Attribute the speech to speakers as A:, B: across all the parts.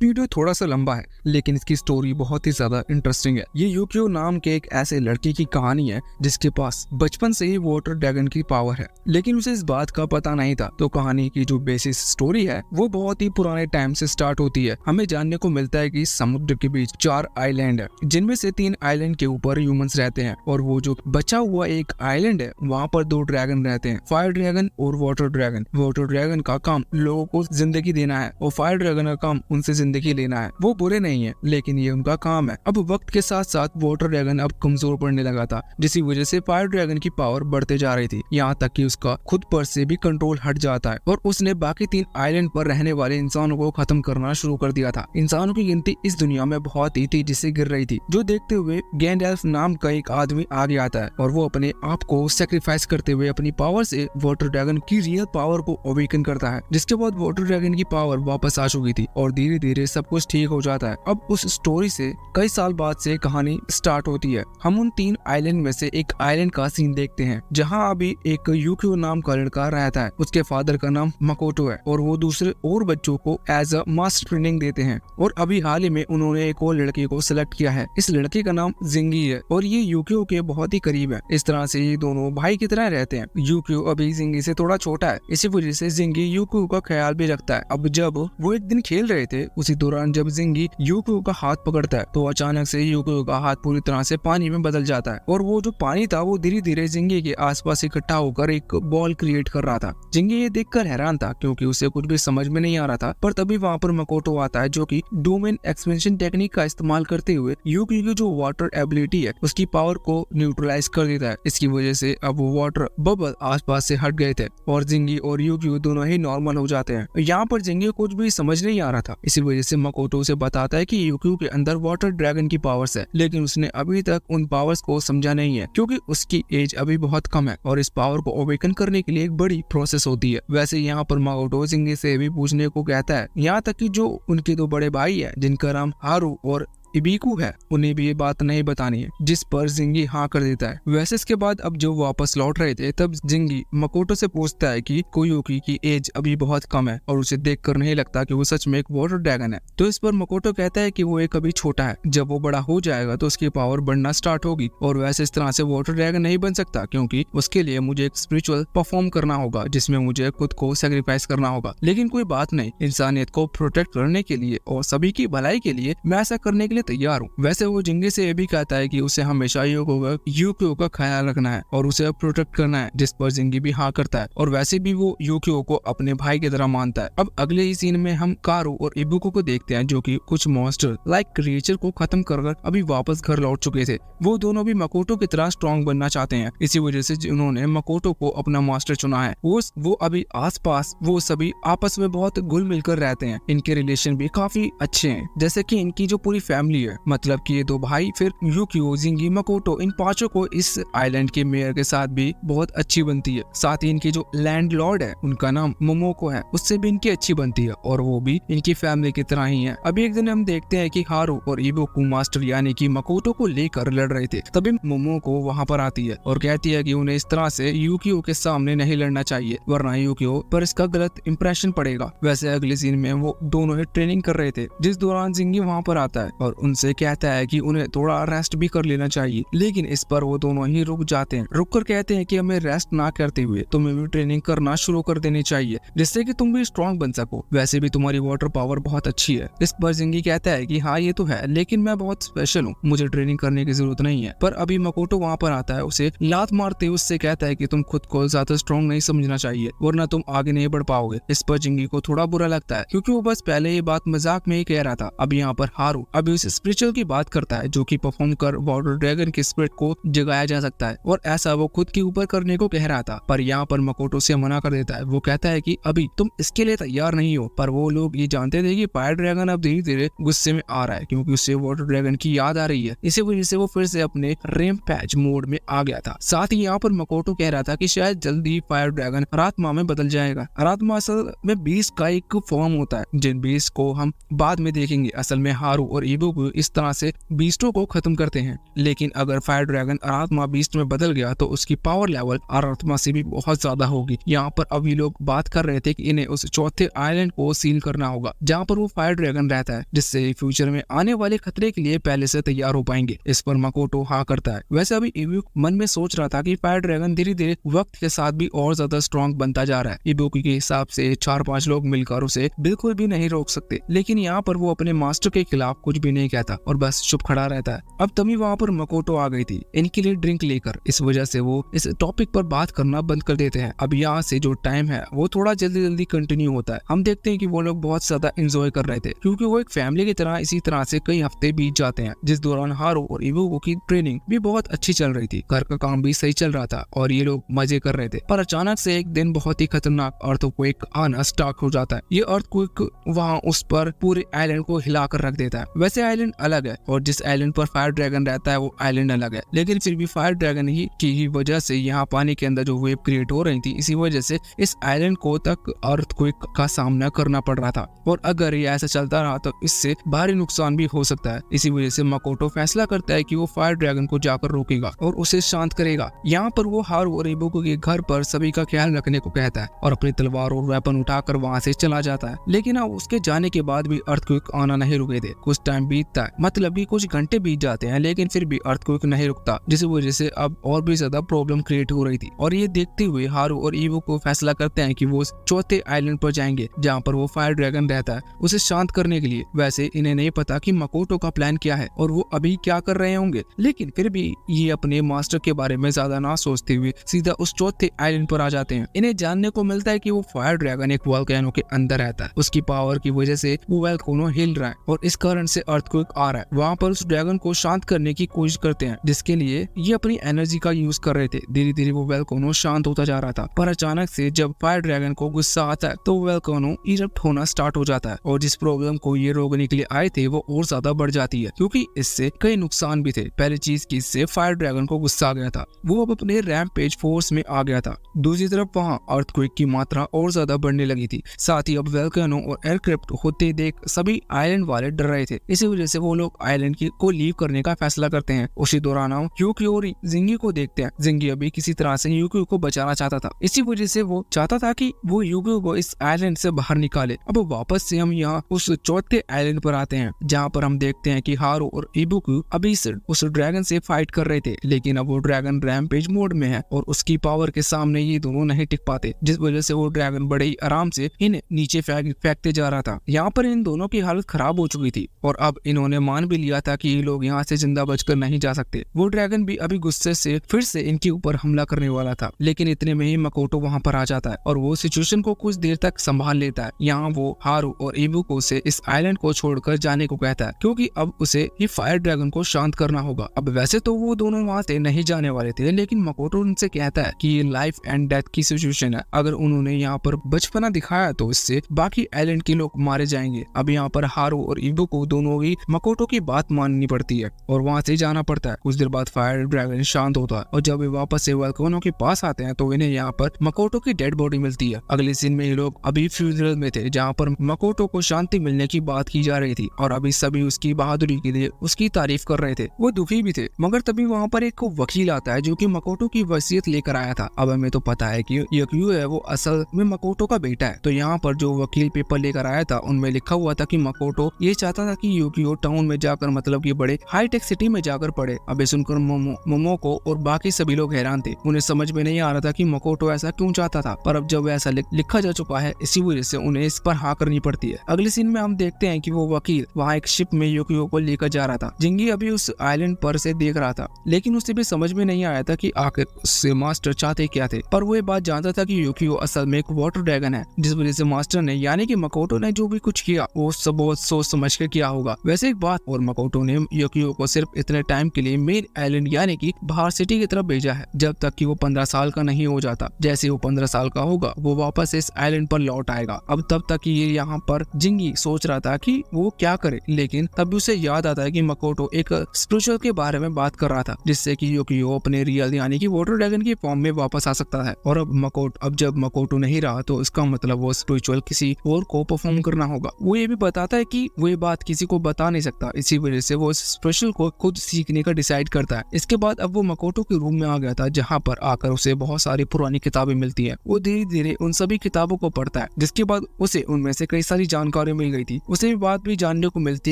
A: Video थोड़ा सा लंबा है लेकिन इसकी स्टोरी बहुत ही ज्यादा इंटरेस्टिंग है। ये यूकियो नाम के एक ऐसे लड़के की कहानी है जिसके पास बचपन से ही वाटर ड्रैगन की पावर है, लेकिन उसे इस बात का पता नहीं था। तो कहानी की जो बेसिस स्टोरी है वो बहुत ही पुराने टाइम से स्टार्ट होती है। हमें जानने को मिलता है कि समुद्र के बीच 4 आइलैंड है, जिनमें से 3 आइलैंड के ऊपर ह्यूमंस रहते हैं और वो जो बचा हुआ एक आइलैंड है वहाँ पर 2 ड्रैगन रहते हैं, फायर ड्रैगन और वाटर ड्रैगन। वाटर ड्रैगन का काम लोगों को जिंदगी देना है और फायर ड्रैगन का काम उनसे जिंदगी लेना है। वो बुरे नहीं है लेकिन ये उनका काम है। अब वक्त के साथ साथ वाटर ड्रैगन अब कमजोर पड़ने लगा था, जिसकी वजह से फायर ड्रैगन की पावर बढ़ते जा रही थी, यहाँ तक कि उसका खुद पर से भी कंट्रोल हट जाता है और उसने बाकी 3 आइलैंड पर रहने वाले इंसानों को खत्म करना शुरू कर दिया था। इंसानों की गिनती इस दुनिया में बहुत ही तेजी से गिर रही थी, जो देखते हुए गैंडेल्फ नाम का एक आदमी आगे आता है और वो अपने आप को सेक्रीफाइस करते हुए अपनी पावर से वाटर ड्रैगन की रियल पावर को अवेकन करता है। जिसके बाद वाटर ड्रैगन की पावर वापस आ चुकी थी और धीरे धीरे सब कुछ ठीक हो जाता है। अब उस स्टोरी से कई साल बाद से कहानी स्टार्ट होती है। हम उन 3 आइलैंड में से एक आइलैंड का सीन देखते हैं जहाँ अभी एक यूकियो नाम का लड़का रहता है। उसके फादर का नाम मकोटो है और वो दूसरे और बच्चों को एज अ मास्टर ट्रेनिंग देते हैं और अभी हाल ही में उन्होंने एक और लड़के को सिलेक्ट किया है। इस लड़के का नाम जिंगी है और ये यूकियो के बहुत ही करीब है। इस तरह से ये दोनों भाई की तरह रहते हैं। यूकियो अभी जिंगी से थोड़ा छोटा है, इसी वजह से जिंगी यूकियो का ख्याल भी रखता है। अब जब वो एक दिन खेल रहे थे उसी दौरान जब जिंगी यूकियो का हाथ पकड़ता है तो अचानक से यूकियो का हाथ पूरी तरह से पानी में बदल जाता है और वो जो पानी था वो धीरे धीरे जिंगी के आसपास इकट्ठा होकर एक बॉल क्रिएट कर रहा था। जिंगी ये देखकर हैरान था क्योंकि उसे कुछ भी समझ में नहीं आ रहा था, पर तभी वहाँ पर मकोटो आता है जो कि डोमेन एक्सपेंशन टेक्निक का इस्तेमाल करते हुए यूकियो की जो वाटर एबिलिटी है उसकी पावर को न्यूट्रलाइज कर देता है। इसकी वजह से अब वो वाटर बबल आसपास से हट गए थे और जिंगी और यूकियो दोनों ही नॉर्मल हो जाते हैं। यहाँ पर जिंगी को कुछ भी समझ नहीं आ रहा था, इसी वजह से मकोटो उसे बताता है कि यूकियो के अंदर वाटर ड्रैगन की पावर्स है, लेकिन उसने अभी तक उन पावर्स को समझा नहीं है क्योंकि उसकी एज अभी बहुत कम है और इस पावर को अवेकन करने के लिए एक बड़ी प्रोसेस होती है। वैसे यहाँ पर मकोटो जिंगी से भी पूछने को कहता है, यहाँ तक कि जो उनके 2 बड़े भाई है जिनका नाम हारू और इबिकू है उन्हें भी ये बात नहीं बतानी है, जिस पर जिंगी हाँ कर देता है। वैसे इसके बाद अब जो वापस लौट रहे थे तब जिंगी मकोटो से पूछता है कि कोयुकी की एज अभी बहुत कम है और उसे देखकर नहीं लगता कि वो सच में एक वाटर ड्रैगन है। तो इस पर मकोटो कहता है कि वो एक अभी छोटा है, जब वो बड़ा हो जाएगा तो उसकी पावर बढ़ना स्टार्ट होगी और वैसे इस तरह से वाटर ड्रैगन नहीं बन सकता क्योंकि उसके लिए मुझे एक स्पिरिचुअल परफॉर्म करना होगा जिसमें मुझे खुद को सेक्रीफाइस करना होगा। लेकिन कोई बात नहीं, इंसानियत को प्रोटेक्ट करने के लिए और सभी की भलाई के लिए मैं ऐसा करने के लिए तैयार हूँ। वैसे वो जिंगी से ये भी कहता है कि उसे हमेशा यूकियो का ख्याल रखना है और उसे प्रोटेक्ट करना है, जिस पर जिंगी भी हाँ करता है और वैसे भी वो यूकियो को अपने भाई की तरह मानता है। अब अगले ही सीन में हम कारू और इबुको को देखते हैं जो कि कुछ मॉन्स्टर लाइक क्रिएचर को खत्म कर अभी वापस घर लौट चुके थे। वो दोनों भी मकोटो की तरह स्ट्रॉन्ग बनना चाहते हैं, इसी वजह से उन्होंने मकोटो को अपना मास्टर चुना है। वो अभी आसपास वो सभी आपस में बहुत घुल मिलकर रहते हैं। इनके रिलेशन भी काफी अच्छे हैं, जैसे कि इनकी जो पूरी फैमिली है, मतलब कि ये 2 भाई फिर यूकियो जिंगी मकोटो इन 5 को इस आइलैंड के मेयर के साथ भी बहुत अच्छी बनती है। साथ ही इनकी जो लैंडलॉर्ड है उनका नाम मोमोको है, उससे भी इनकी अच्छी बनती है और वो भी इनकी फैमिली की तरह ही है। अभी एक दिन हम देखते हैं कि हारू और इबुको मास्टर यानी कि मकोटो को लेकर लड़ रहे थे, तभी मोमोको वहाँ पर आती है और कहती है कि उन्हें इस तरह से यूकियो के सामने नहीं लड़ना चाहिए वरना यूकियो पर इसका गलत इंप्रेशन पड़ेगा। वैसे अगले सीन में वो दोनों ही ट्रेनिंग कर रहे थे, जिस दौरान जिंगी वहाँ पर आता है और उनसे कहता है कि उन्हें थोड़ा रेस्ट भी कर लेना चाहिए, लेकिन इस पर वो दोनों ही रुक जाते हैं। रुक कर कहते हैं कि हमें रेस्ट ना करते हुए तुम्हें भी ट्रेनिंग करना शुरू कर देनी चाहिए जिससे कि तुम भी स्ट्रॉन्ग बन सको। वैसे भी तुम्हारी वाटर पावर बहुत अच्छी है। इस पर जिंगी कहता है कि हाँ ये तो है, लेकिन मैं बहुत स्पेशल हूँ, मुझे ट्रेनिंग करने की जरूरत नहीं है। पर अभी मकोटो वहाँ पर आता है, उसे लात मारते हुए उससे कहता है कि तुम खुद को ज्यादा स्ट्रॉन्ग नहीं समझना चाहिए वरना तुम आगे नहीं बढ़ पाओगे। इस पर जिंगी को थोड़ा बुरा लगता है क्योंकि वो बस पहले ये बात मजाक में ही कह रहा था। अब यहाँ पर हारू अभी उस स्पिरिचुअल की बात करता है जो कि परफॉर्म कर वाटर ड्रैगन के स्पिरिट को जगाया जा सकता है और ऐसा वो खुद के ऊपर करने को कह रहा था, पर यहाँ पर मकोटो से मना कर देता है। वो कहता है कि अभी तुम इसके लिए तैयार नहीं हो, पर वो लोग ये जानते थे कि फायर ड्रैगन अब धीरे धीरे गुस्से में आ रहा है क्योंकि उसे वाटर ड्रैगन की याद आ रही है। इसी वजह से वो फिर से अपने रैम्पेज मोड में आ गया था। साथ ही यहाँ पर मकोटो कह रहा था कि शायद जल्दी फायर ड्रैगन रातमा में बदल जाएगा। रातमा असल में बीस्ट का एक फॉर्म होता है, जिन बीस्ट को हम बाद में देखेंगे। असल में हारू और इबुको यूगियो इस तरह से बीस्टों को खत्म करते हैं। लेकिन अगर फायर ड्रैगन आरात्मा बीस्ट में बदल गया तो उसकी पावर लेवल आरात्मा से भी बहुत ज्यादा होगी। यहाँ पर अभी लोग बात कर रहे थे कि इन्हें उस चौथे आइलैंड को सील करना होगा जहाँ पर वो फायर ड्रैगन रहता है, जिससे फ्यूचर में आने वाले खतरे के लिए पहले से तैयार हो पाएंगे। इस पर मकोटो हाँ करता है। वैसे अभी इबुकी मन में सोच रहा था कि फायर ड्रैगन धीरे धीरे वक्त के साथ भी और ज्यादा स्ट्रॉन्ग बनता जा रहा है। इबुकी के हिसाब से 4-5 लोग मिलकर उसे बिल्कुल भी नहीं रोक सकते, लेकिन यहाँ पर वो अपने मास्टर के खिलाफ कुछ भी नहीं कहता और बस चुप खड़ा रहता है। अब तभी वहाँ पर मकोटो आ गई थी इनके लिए ड्रिंक लेकर। इस वजह से वो इस टॉपिक पर बात करना बंद कर देते हैं। अब यहाँ से जो टाइम है वो थोड़ा जल्दी जल्दी कंटिन्यू होता है। हम देखते हैं कि वो लोग बहुत ज्यादा एंजॉय कर रहे थे क्योंकि वो एक फैमिली की तरह इसी तरह से कई हफ्ते बीत जाते हैं, जिस दौरान हारू और इबुकी की ट्रेनिंग भी बहुत अच्छी चल रही थी। घर का काम भी सही चल रहा था और ये लोग मजे कर रहे थे। पर अचानक से एक दिन बहुत ही खतरनाक अर्थक्वेक आना स्टार्ट हो जाता है। ये अर्थक्वेक वहाँ उस पर पूरे आइलैंड को हिलाकर रख देता है। वैसे आइलैंड अलग है और जिस आइलैंड पर फायर ड्रैगन रहता है वो आइलैंड अलग है, लेकिन फिर भी फायर ड्रैगन की वजह से यहाँ पानी के अंदर जो वेव क्रिएट हो रही थी, इसी वजह से इस आइलैंड को तक अर्थक्वेक का सामना करना पड़ रहा था। और अगर ये ऐसा चलता रहा तो इससे भारी नुकसान भी हो सकता है। इसी वजह से मकोटो फैसला करता है कि वो फायर ड्रैगन को जाकर रोकेगा और उसे शांत करेगा। यहाँ पर वो हारू और इबुकी के घर पर सभी का ख्याल रखने को कहता है और अपनी तलवार और वेपन उठाकर वहाँ से चला जाता है। लेकिन अब उसके जाने के बाद भी अर्थक्वेक आना नहीं रुके थे। कुछ टाइम बीतता है, मतलब कि कुछ घंटे बीत जाते हैं, लेकिन फिर भी अर्थक्वेक नहीं रुकता, जिस वजह से अब और भी ज्यादा प्रॉब्लम क्रिएट हो रही थी। और ये देखते हुए हारू और इबुकी को फैसला करते हैं कि वो चौथे आइलैंड पर जाएंगे जहाँ पर वो फायर ड्रैगन रहता है, उसे शांत करने के लिए। वैसे इन्हें नहीं पता कि मकोटो का प्लान क्या है और वो अभी क्या कर रहे होंगे, लेकिन फिर भी ये अपने मास्टर के बारे में ज्यादा ना सोचते हुए सीधा उस चौथे आइलैंड पर आ जाते हैं। इन्हें जानने को मिलता है कि वो फायर ड्रैगन एक वोल्केनो के अंदर रहता है। उसकी पावर की वजह से वो वोल्केनो हिल रहा है और इस कारण से अर्थक्वेक आ रहा है। वहाँ पर उस ड्रैगन को शांत करने की कोशिश करते हैं, जिसके लिए ये अपनी एनर्जी का यूज कर रहे थे। धीरे धीरे वो वोल्केनो शांत होता जा रहा था, पर अचानक से जब फायर ड्रैगन को गुस्सा आता है तो वोल्केनो इरप्ट होना स्टार्ट हो जाता है और जिस प्रॉब्लम को ये रोकने के लिए आए थे वो और ज्यादा बढ़ जाती है, क्योंकि इससे कई नुकसान भी थे। पहली चीज की इससे फायर ड्रैगन को गुस्सा आ गया था, वो अब अपने रैम्पेज फोर्स में आ गया था। दूसरी तरफ वहाँ अर्थक्वेक की मात्रा और ज्यादा बढ़ने लगी थी। साथ ही अब वोल्केनो और एयरक्राफ्ट होते देख सभी आइलैंड वाले डर रहे थे। इसी वजह से वो लोग आइलैंड को लीव करने का फैसला करते हैं। उसी दौरान हम यूकियो और जिंगी को देखते हैं। जिंगी अभी किसी तरह से यूकियो को बचाना चाहता था, इसी वजह से वो चाहता था कि वो यूकियो को इस आइलैंड से बाहर निकाले। अब वापस से हम यहाँ उस चौथे आइलैंड पर आते हैं जहाँ पर हम देखते हैं कि हारू और इबुकी अभी उस ड्रैगन से फाइट कर रहे थे, लेकिन अब वो ड्रैगन रैम्पेज मोड में है और उसकी पावर के सामने ये दोनों नहीं टिक पाते, जिस वजह से वो ड्रैगन बड़े ही आराम से इन्हें नीचे फेंकते जा रहा था। यहाँ पर इन दोनों की हालत खराब हो चुकी थी और अब इन्होंने मान भी लिया था कि ये लोग यहाँ से जिंदा बचकर नहीं जा सकते। वो ड्रैगन भी अभी गुस्से से फिर से इनके ऊपर हमला करने वाला था, लेकिन इतने में ही मकोटो वहाँ पर आ जाता है और वो सिचुएशन को कुछ देर तक संभाल लेता है। यहाँ वो हारू और इबुकी से इस आइलैंड को छोड़कर जाने को कहता है, क्योंकि अब उसे ये फायर ड्रैगन को शांत करना होगा। अब वैसे तो वो दोनों वहाँ से नहीं जाने वाले थे, लेकिन मकोटो उनसे कहता है कि ये लाइफ एंड डेथ की सिचुएशन है। अगर उन्होंने यहाँ पर बचपना दिखाया तो इससे बाकी आइलैंड के लोग मारे जाएंगे। अब यहाँ पर हारू और इबुकी दोनों ही मकोटो की बात माननी पड़ती है और वहाँ से जाना पड़ता है। कुछ देर बाद फायर ड्रैगन शांत होता है और जब वे वापस से वोल्केनो के पास आते हैं तो इन्हें यहाँ पर मकोटो की डेड बॉडी मिलती है। अगले सीन में ये लोग अभी फ्यूनरल में थे जहाँ पर मकोटो को शांति मिलने की बात की जा रही थी और अभी सभी उसकी बहादुरी के लिए उसकी तारीफ कर रहे थे। वो दुखी भी थे, मगर तभी वहाँ पर एक वकील आता है जो कि मकोटो की वसीयत लेकर आया था। अब हमें तो पता है कि यूकियो है वो असल में मकोटो का बेटा है। तो यहाँ पर जो वकील पेपर लेकर आया था उनमें लिखा हुआ था कि मकोटो ये चाहता था कि यूकियो टाउन में जाकर, मतलब कि बड़े हाईटेक सिटी में जाकर पढ़े। अब सुनकर मोमोको और बाकी सभी लोग हैरान थे। उन्हें समझ में नहीं आ रहा था कि मकोटो ऐसा क्यों चाहता था, पर अब जब ऐसा लिखा जा चुका है इसी वजह से उन्हें इस पर हाँ करनी पड़ती है। अगले सीन में हम देखते हैं कि वो वकील वहाँ एक शिप में यूकियो को लेकर जा रहा था। जिंगी अभी उस आइलैंड पर से देख रहा था, लेकिन उसे भी समझ में नहीं आया था कि आखिर उससे मास्टर चाहते क्या थे। पर वो ये बात जानता था कि यूकियो असल में एक वाटर ड्रैगन है, जिस वजह से मास्टर ने यानी कि मकोटो ने जो भी कुछ किया वो सब बहुत सोच समझ कर किया होगा। वैसे एक बात और, मकोटो ने यूकियो को सिर्फ इतने टाइम के लिए मेन आइलैंड यानी कि बाहर सिटी की तरफ भेजा है, जब तक कि वो 15 साल का नहीं हो जाता। जैसे वो 15 साल का होगा वो वापस इस आइलैंड पर लौट आएगा। अब तब तक ये यहाँ पर जिंगी सोच रहा था कि वो क्या करे, लेकिन तब उसे याद आता है कि मकोटो एक स्पिरिचुअल के बारे में बात कर रहा था, जिससे कि यूकियो अपने रियल यानी कि वाटर ड्रैगन की फॉर्म में वापस आ सकता है। और अब जब मकोटो नहीं रहा तो इसका मतलब वो स्पिरिचुअल किसी और को परफॉर्म करना होगा। वो ये भी बताता है कि वो ये बात किसी को बता बता नहीं सकता। इसी वजह से वो स्पेशल को खुद सीखने का डिसाइड करता है। इसके बाद अब वो मकोटो के रूम में आ गया था, जहाँ पर आकर उसे बहुत सारी पुरानी किताबें मिलती है। वो धीरे धीरे उन सभी किताबों को पढ़ता है, जिसके बाद उसे उनमें से कई सारी जानकारी मिल गई थी। उसे बात भी जानने को मिलती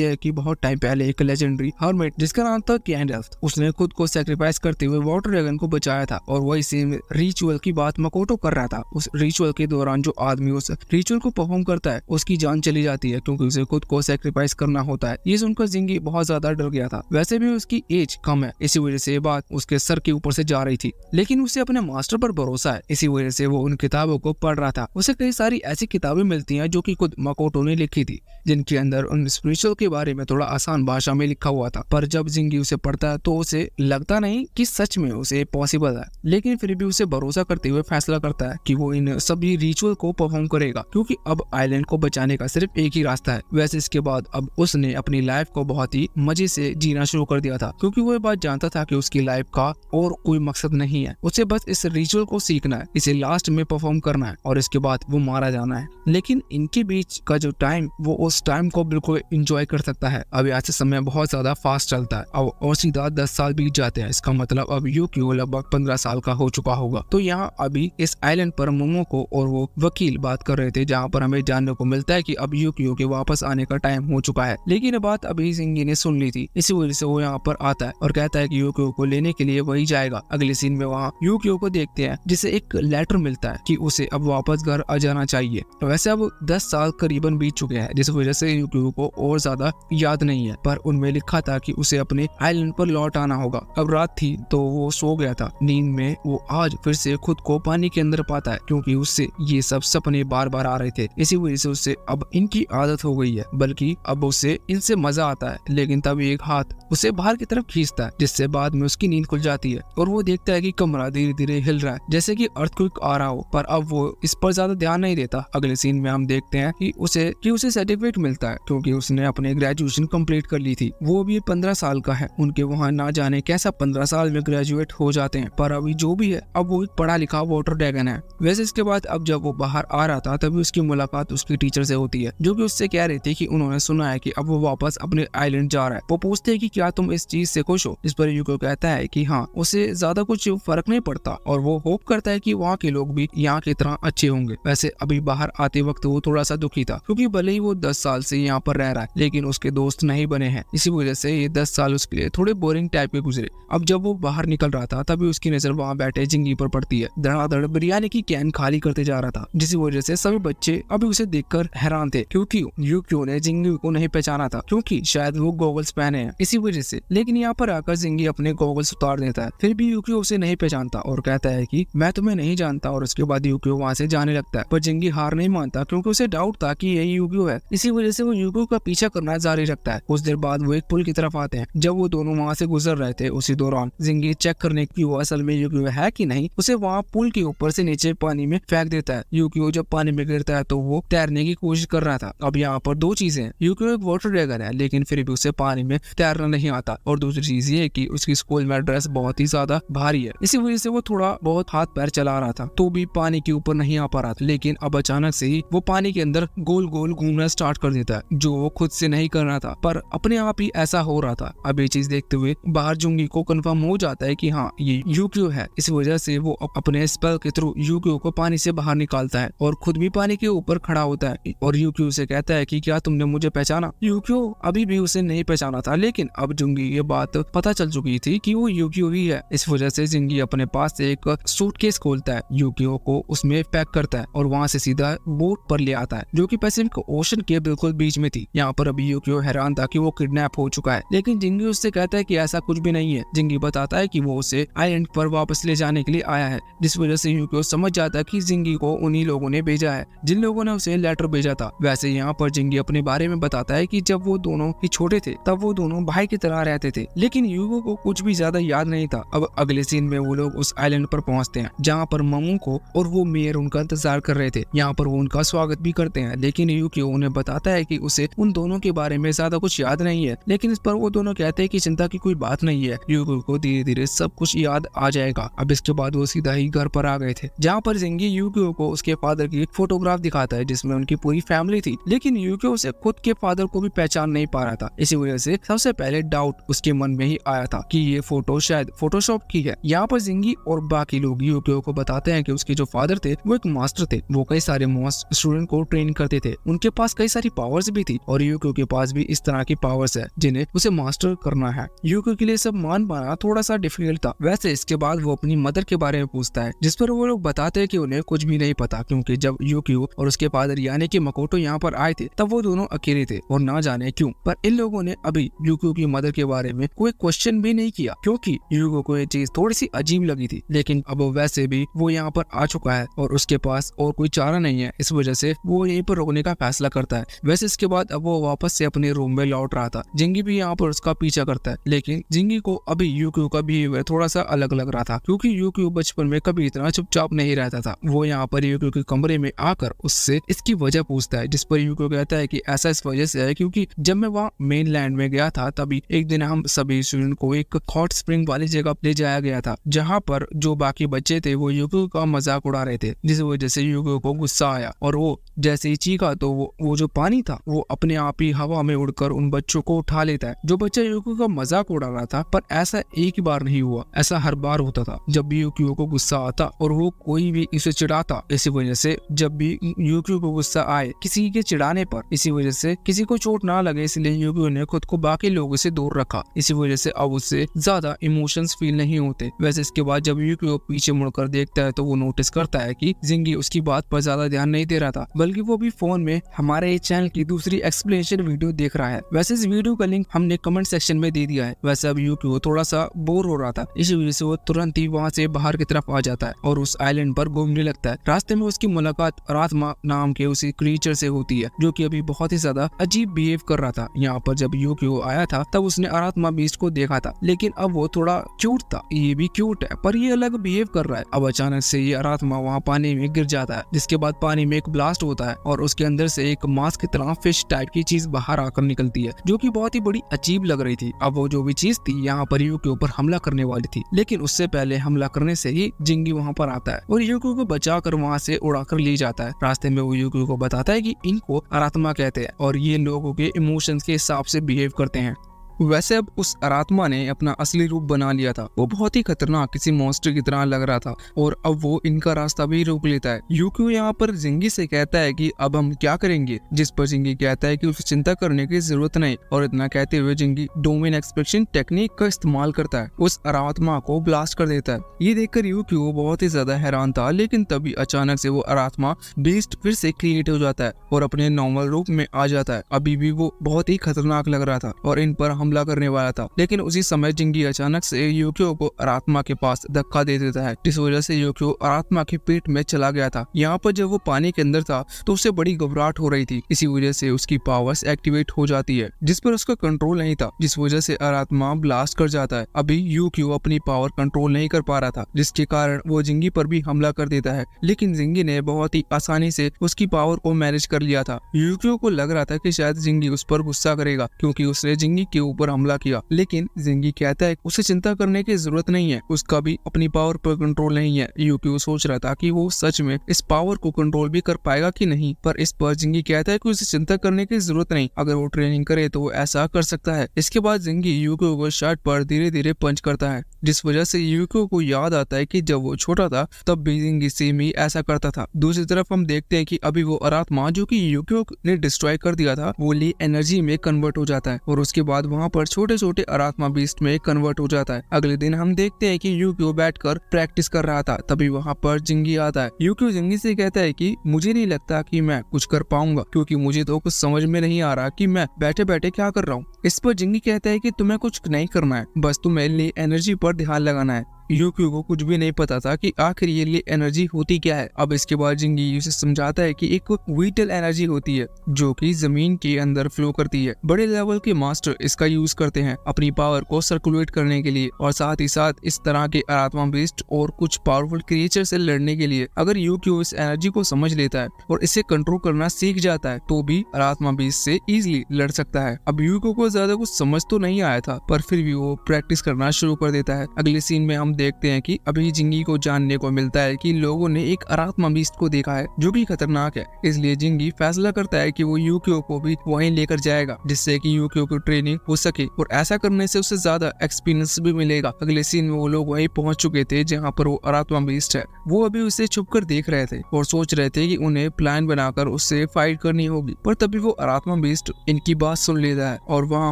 A: है कि बहुत टाइम पहले एक लेजेंडरी हर्मिट जिसका नाम था गैंडल्फ, उसने खुद को सैक्रिफाइस करते हुए वाटर ड्रैगन को बचाया था और वही सेम रिचुअल की बात मकोटो कर रहा था। उस रिचुअल के दौरान जो आदमी उस रिचुअल को परफॉर्म करता है उसकी जान चली जाती है, क्योंकि उसे खुद को सैक्रिफाइस करना होता है। ये सुनकर जिंगी बहुत ज्यादा डर गया था। वैसे भी उसकी एज कम है, इसी वजह से ये बात उसके सर के ऊपर से जा रही थी, लेकिन उसे अपने मास्टर पर भरोसा है। इसी वजह से वो उन किताबों को पढ़ रहा था। उसे कई सारी ऐसी किताबें मिलती हैं जो कि खुद मकोटो ने लिखी थी, जिनके अंदर उन स्पिरिचुअल के बारे में थोड़ा आसान भाषा में लिखा हुआ था। पर जब जिंगी उसे पढ़ता है तो उसे लगता नहीं कि सच में उसे पॉसिबल है, लेकिन फिर भी उसे भरोसा करते हुए फैसला करता है कि वो इन सभी रिचुअल को परफॉर्म करेगा, क्योंकि अब आइलैंड को बचाने का सिर्फ एक ही रास्ता है। वैसे इसके बाद अब उसने अपनी लाइफ को बहुत ही मजे से जीना शुरू कर दिया था, क्योंकि वो ये बात जानता था कि उसकी लाइफ का और कोई मकसद नहीं है। उसे बस इस रिचुअल को सीखना है, इसे लास्ट में परफॉर्म करना है और इसके बाद वो मारा जाना है। लेकिन इनके बीच का जो टाइम, वो उस टाइम को बिल्कुल एंजॉय कर सकता है। अब आज से समय बहुत ज्यादा फास्ट चलता है अब और सीधा 10 साल बीत जाते हैं। इसका मतलब अब यूक्यो लगभग 15 साल का हो चुका होगा। तो यहाँ अभी इस आइलैंड पर मोमोको और वो वकील बात कर रहे थे, जहाँ पर हमें जानने को मिलता है कि अब यूक्यो के वापस आने का टाइम हो चुका है। लेकिन ये बात अभी जिंगी ने सुन ली थी, इसी वजह से वो यहाँ पर आता है और कहता है कि यूक्यो को लेने के लिए वही जाएगा। अगले सीन में वहाँ यूक्यो को देखते हैं, जिसे एक लेटर मिलता है कि उसे अब वापस घर आ जाना चाहिए। वैसे अब 10 साल करीबन बीत चुके हैं, जिस वजह से यूक्यो को और ज्यादा याद नहीं है, पर उनमें लिखा था कि उसे अपने आइलैंड पर लौट आना होगा। अब रात थी तो वो सो गया था। नींद में वो आज फिर से खुद को पानी के अंदर पाता है, क्योंकि उससे ये सब सपने बार बार आ रहे थे। इसी वजह से उससे अब इनकी आदत हो गई है, बल्कि अब उसे इनसे मजा आता है। लेकिन तभी एक हाथ उसे बाहर की तरफ खींचता है, जिससे बाद में उसकी नींद खुल जाती है और वो देखता है कि कमरा धीरे धीरे हिल रहा है, जैसे कि अर्थक्वेक आ रहा हो। पर अब वो इस पर ज्यादा ध्यान नहीं देता। अगले सीन में हम देखते हैं कि उसे सर्टिफिकेट मिलता है, क्योंकि उसने अपने ग्रेजुएशन कंप्लीट कर ली थी। वो भी 15 साल का है। उनके वहाँ ना जाने कैसा 15 साल में ग्रेजुएट हो जाते हैं, पर अभी जो भी है, अब वो एक पढ़ा लिखा वाटर ड्रैगन है। वैसे इसके बाद अब जब वो बाहर आ रहा था तभी उसकी मुलाकात उसकी टीचर से होती है, जो कि उससे कह रही थी कि उन्होंने सुना है कि अब वो वापस अपने आइलैंड जा रहा है। वो पूछते हैं कि क्या तुम इस चीज से खुश हो? इस पर यूको कहता है कि हाँ, उसे ज्यादा कुछ फर्क नहीं पड़ता और वो होप करता है कि वहाँ के लोग भी यहाँ की तरह अच्छे होंगे। वैसे अभी बाहर आते वक्त वो थोड़ा सा दुखी था, क्योंकि भले ही वो 10 साल से यहाँ पर रह रहा है, लेकिन उसके दोस्त नहीं बने हैं। इसी वजह से ये 10 साल उसके लिए थोड़े बोरिंग टाइप के गुजरे। अब जब वो बाहर निकल रहा था तभी उसकी नजर वहाँ बैठे जिंगी पर पड़ती है। धड़ाधड़ बिरयानी की कैन खाली करते जा रहा था, जिस वजह से सभी बच्चे अभी उसे देखकर हैरान थे, क्योंकि यूक्यो ने जिंगी को नहीं पहचाना था, क्योंकि शायद वो गॉगल्स पहने हैं, इसी वजह से। लेकिन यहाँ पर आकर जिंगी अपने गॉगल्स उतार देता है, फिर भी यूक्यो उसे नहीं पहचानता और कहता है कि मैं तुम्हें नहीं जानता। और उसके बाद यूक्यो वहाँ से जाने लगता है, पर जिंगी हार नहीं मानता, क्योंकि उसे डाउट था कि यही यूक्यो है। इसी वजह से वो यूक्यो का पीछा करना जारी रखता है। कुछ देर बाद वो एक पुल की तरफ आते हैं। जब वो दोनों वहाँ से गुजर रहे थे, उसी दौरान जिंगी चेक करने की वो असल में यूक्यो है कि नहीं, उसे वहाँ पुल के ऊपर से नीचे पानी में फेंक देता है। यूक्यो जब पानी में गिरता है तो वो तैरने की कोशिश कर रहा था। अब यहाँ पर दो चीजें हैं, यूक्यो एक वाटर ड्रैगन है, लेकिन फिर भी उसे पानी में तैरना नहीं आता, और दूसरी चीज ये कि उसकी स्कूल में ड्रेस बहुत ही ज्यादा भारी है। इसी वजह से वो थोड़ा बहुत हाथ पैर चला रहा था तो भी पानी के ऊपर नहीं आ पा रहा था। लेकिन अब अचानक से ही वो पानी के अंदर गोल गोल घूमना स्टार्ट कर देता है, जो वो खुद से नहीं करना था, पर अपने आप ही ऐसा हो रहा था। अब ये चीज देखते हुए बाहर जुंगी को कंफर्म हो जाता है कि हाँ, ये यूक्यो है। इस वजह से वो अपने स्पेल के थ्रू यूक्यो को पानी से बाहर निकालता है और खुद भी पानी के ऊपर खड़ा होता है और यूक्यो से कहता है कि क्या तुमने मुझे पहचाना? यूक्यो अभी भी उसे नहीं पहचाना था, लेकिन अब जुंगी ये बात पता चल चुकी थी कि वो यूक्यो ही है। इस वजह से जिंगी अपने पास से एक सूटकेस खोलता है, यूक्यो को उसमें पैक करता है और वहाँ से सीधा बोट पर ले आता है, जो कि पैसिफिक ओशन के बिल्कुल बीच में थी। यहाँ पर अभी यूक्यो हैरान था कि वो किडनैप हो चुका है, लेकिन जिंगी उससे कहता है कि ऐसा कुछ भी नहीं है। जिंगी बताता है कि वो उसे आइलैंड पर वापस ले जाने के लिए आया है, जिस वजह से यूक्यो समझ जाता है कि जिंगी को उन्हीं लोगों ने भेजा है जिन लोगों ने उसे लेटर भेजा था। वैसे यहाँ पर जिंगी अपने बारे में बताता है कि जब वो दोनों ही छोटे थे तब वो दोनों भाई की तरह रहते थे, लेकिन यूगो को कुछ भी ज्यादा याद नहीं था। अब अगले सीन में वो लोग उस आइलैंड पर पहुंचते हैं, जहाँ पर मोमोको और वो मेयर उनका इंतजार कर रहे थे। यहाँ पर वो उनका स्वागत भी करते हैं, लेकिन यूक्यो उन्हें बताता है कि उसे उन दोनों के बारे में ज्यादा कुछ याद नहीं है। लेकिन इस पर वो दोनों कहते हैं कि चिंता की कोई बात नहीं है, यूक्यो को धीरे धीरे सब कुछ याद आ जाएगा। अब इसके बाद वो सीधा ही घर पर आ गए थे, जहाँ पर जिंगी यूक्यो को उसके फादर की फोटोग्राफ दिखाता है, जिसमें उनकी पूरी फैमिली थी। लेकिन यूक्यो उसे खुद के फादर को भी पहचान पहचान नहीं पा रहा था। इसी वजह से सबसे पहले डाउट उसके मन में ही आया था कि ये फोटो शायद फोटोशॉप की है। यहाँ पर जिंगी और बाकी लोग यूकियो को बताते हैं कि उसके जो फादर थे वो एक मास्टर थे, वो कई सारे स्टूडेंट को ट्रेन करते थे, उनके पास कई सारी पावर्स भी थी और यूकियो के पास भी इस तरह की पावर्स है जिन्हें उसे मास्टर करना है। यूकियो के लिए सब मान पाना थोड़ा सा डिफिकल्ट था। वैसे इसके बाद वो अपनी मदर के बारे में पूछता है, जिस पर वो लोग बताते हैं कि उन्हें कुछ भी नहीं पता, क्योंकि जब यूकियो और उसके फादर यानी कि मकोटो यहाँ पर आए थे तब वो दोनों अकेले थे और ना जाने क्यों, पर इन लोगों ने अभी यूकियो की मदर के बारे में कोई क्वेश्चन भी नहीं किया, क्योंकि यूकियो को ये चीज थोड़ी सी अजीब लगी थी। लेकिन अब वैसे भी वो यहाँ पर आ चुका है और उसके पास और कोई चारा नहीं है, इस वजह से वो यहीं पर रुकने का फैसला करता है। वैसे इसके बाद अब वो वापस से अपने रूम में लौट रहा था। जिंगी भी यहाँ पर उसका पीछा करता है, लेकिन जिंगी को अभी यूकियो का बिहेवियर थोड़ा सा अलग लग रहा था, क्योंकि यूकियो बचपन में कभी इतना चुपचाप नहीं रहता था। वो यहाँ पर यूकियो के कमरे में आकर उससे इसकी वजह पूछता है, जिस पर यूकियो कहता है कि ऐसा इस वजह से है क्योंकि जब मैं वहाँ मेनलैंड में गया था तभी एक दिन हम सभी स्टूडेंट को एक हॉट स्प्रिंग वाली जगह ले जाया गया था, जहाँ पर जो बाकी बच्चे थे वो यूकियो का मजाक उड़ा रहे थे, जिस वजह से यूकियो को गुस्सा आया और वो जैसे ही चीखा तो वो जो पानी था वो अपने आप ही हवा में उड़कर उन बच्चों को उठा लेता है। जो बच्चा यूकियो का मजाक उड़ा रहा था, पर ऐसा एक ही बार नहीं हुआ, ऐसा हर बार होता था जब भी यूकियो को गुस्सा आता और वो कोई भी इसे चिढ़ाता। इसी वजह से जब भी यूकियो को गुस्सा आए किसी के चिढ़ाने पर, इसी वजह से किसी को चोट ना लगे, इसलिए यूकियो ने खुद को बाकी लोगों से दूर रखा। इसी वजह से अब उससे ज्यादा इमोशंस फील नहीं होते। वैसे इसके बाद जब यूकियो पीछे मुड़कर देखता है तो वो नोटिस करता है कि जिंगी उसकी बात पर ज्यादा ध्यान नहीं दे रहा था, बल्कि वो भी फोन में हमारे चैनल की दूसरी एक्सप्लेनेशन वीडियो देख रहा है। वैसे इस वीडियो का लिंक हमने कमेंट सेक्शन में दे दिया है। वैसे अब यूकियो थोड़ा सा बोर हो रहा था, इसी वजह से वो तुरंत ही वहाँ से बाहर की तरफ आ जाता है और उस आइलैंड पर घूमने लगता है। रास्ते में उसकी मुलाकात आरात्मा नाम के उसी क्रीचर से होती है, जो कि अभी बहुत ही ज्यादा अजीब बिहेव कर रहा था। यहाँ पर जब यूकियो आया था तब उसने आरात्मा बीस्ट को देखा था, लेकिन अब वो थोड़ा क्यूट था। ये भी क्यूट है पर ये अलग बिहेव कर रहा है। अब अचानक से ये आरात्मा वहाँ पानी में गिर जाता है, जिसके बाद पानी में एक ब्लास्ट होता है और उसके अंदर से एक मास्क की तरह फिश टाइप की चीज बाहर आकर निकलती है, जो कि बहुत ही बड़ी अजीब लग रही थी। अब वो जो भी चीज थी यहाँ पर यूकियो पर हमला करने वाली थी, लेकिन उससे पहले हमला करने से ही जिंगी वहाँ पर आता है और यूकियो को बचाकर वहाँ से उड़ाकर ले जाता है। रास्ते में वो यूकियो को बताता है कि इनको आरात्मा कहते हैं और ये लोगों के इमोशंस के हिसाब से बिहेव करते हैं। वैसे अब उस आरात्मा ने अपना असली रूप बना लिया था। वो बहुत ही खतरनाक किसी मॉन्स्टर की तरह लग रहा था और अब वो इनका रास्ता भी रोक लेता है। यूकियो यहाँ पर जिंगी से कहता है कि अब हम क्या करेंगे, जिस पर जिंगी कहता है कि उसे चिंता करने की जरूरत नहीं, और इतना कहते हुए जिंगी डोमेन एक्सपेक्शन टेक्निक का इस्तेमाल करता है, उस आरात्मा को ब्लास्ट कर देता है। ये देखकर यूकियो बहुत ही ज्यादा हैरान था, लेकिन तभी अचानक से वो आरात्मा बीस्ट फिर से क्रिएट हो जाता है और अपने नॉर्मल रूप में आ जाता है। अभी भी वो बहुत ही खतरनाक लग रहा था और इन पर हमला करने वाला था, लेकिन उसी समय जिंगी अचानक से यूकियो को आरात्मा के पास धक्का दे देता है, जिस वजह से यूकियो आरात्मा के पेट में चला गया था। यहाँ पर जब वो पानी के अंदर था तो उसे बड़ी घबराहट हो रही थी, इसी वजह से उसकी पावर्स एक्टिवेट हो जाती है, जिस पर उसका कंट्रोल नहीं था, जिस वजह से आरात्मा ब्लास्ट कर जाता है। अभी यूकियो अपनी पावर कंट्रोल नहीं कर पा रहा था, जिसके कारण वो जिंगी पर भी हमला कर देता है, लेकिन जिंगी ने बहुत ही आसानी से उसकी पावर को मैनेज कर लिया था। यूकियो को लग रहा था कि शायद जिंगी उस पर गुस्सा करेगा क्योंकि उसने जिंगी के ऊपर हमला किया, लेकिन जिंगी कहता है उसे चिंता करने की जरूरत नहीं है, उसका भी अपनी पावर पर कंट्रोल नहीं है। यूकियो सोच रहा था कि वो सच में इस पावर को कंट्रोल भी कर पाएगा कि नहीं, पर इस पर जिंगी कहता है कि उसे चिंता करने की जरूरत नहीं, अगर वो ट्रेनिंग करे तो वो ऐसा कर सकता है। इसके बाद जिंगी यूकियो को शर्ट पर धीरे धीरे पंच करता है, जिस वजह से यूकियो को याद आता है कि जब वो छोटा था तब भी जिंगी सेम ही ऐसा करता था। दूसरी तरफ हम देखते हैं कि अभी वो आरात्मा जो कि यूकियो ने डिस्ट्रॉय कर दिया था वो ली एनर्जी में कन्वर्ट हो जाता है और उसके बाद वहाँ पर छोटे छोटे आरात्मा बीस्ट में कन्वर्ट हो जाता है। अगले दिन हम देखते हैं कि यूकियो बैठकर प्रैक्टिस कर रहा था, तभी वहाँ पर जिंगी आता है। यूकियो जिंगी से कहता है कि मुझे नहीं लगता कि मैं कुछ कर पाऊंगा, क्योंकि मुझे तो कुछ समझ में नहीं आ रहा कि मैं बैठे बैठे क्या कर रहा हूँ। इस पर जिंगी कहता है कि तुम्हें कुछ नहीं करना है, बस तुम्हें ली एनर्जी पर ध्यान लगाना है। यूकियो को कुछ भी नहीं पता था कि आखिर ये ली एनर्जी होती क्या है। अब इसके बाद जिंगी उसे समझाता है कि एक विटल एनर्जी होती है जो कि जमीन के अंदर फ्लो करती है। बड़े लेवल के मास्टर इसका यूज करते हैं अपनी पावर को सर्कुलेट करने के लिए और साथ ही साथ इस तरह के आत्मा बेस्ड और कुछ पावरफुल क्रिएचर से लड़ने के लिए। अगर यूकियो इस एनर्जी को समझ लेता है और इसे कंट्रोल करना सीख जाता है तो भी आत्मा बेस्ड से इजिली लड़ सकता है। अब यूकियो को ज्यादा कुछ समझ तो नहीं आया था, पर फिर भी वो प्रैक्टिस करना शुरू कर देता है। अगले सीन में हम देखते हैं कि अभी जिंगी को जानने को मिलता है कि लोगों ने एक अरात्मा बीस्ट को देखा है जो कि खतरनाक है। इसलिए जिंगी फैसला करता है कि वो यूकियो को भी वहीं लेकर जाएगा जिससे कि यूकियो की ट्रेनिंग हो सके और ऐसा करने से उसे ज्यादा एक्सपीरियंस भी मिलेगा। अगले सीन में वो लोग वहीं पहुंच चुके थे जहाँ पर वो अरात्मा बीस्ट है। वो अभी उसे छुप कर देख रहे थे और सोच रहे थे कि उन्हें प्लान बनाकर उससे फाइट करनी होगी, पर तभी वो अरात्मा बीस्ट इनकी बात सुन लेता है और वहाँ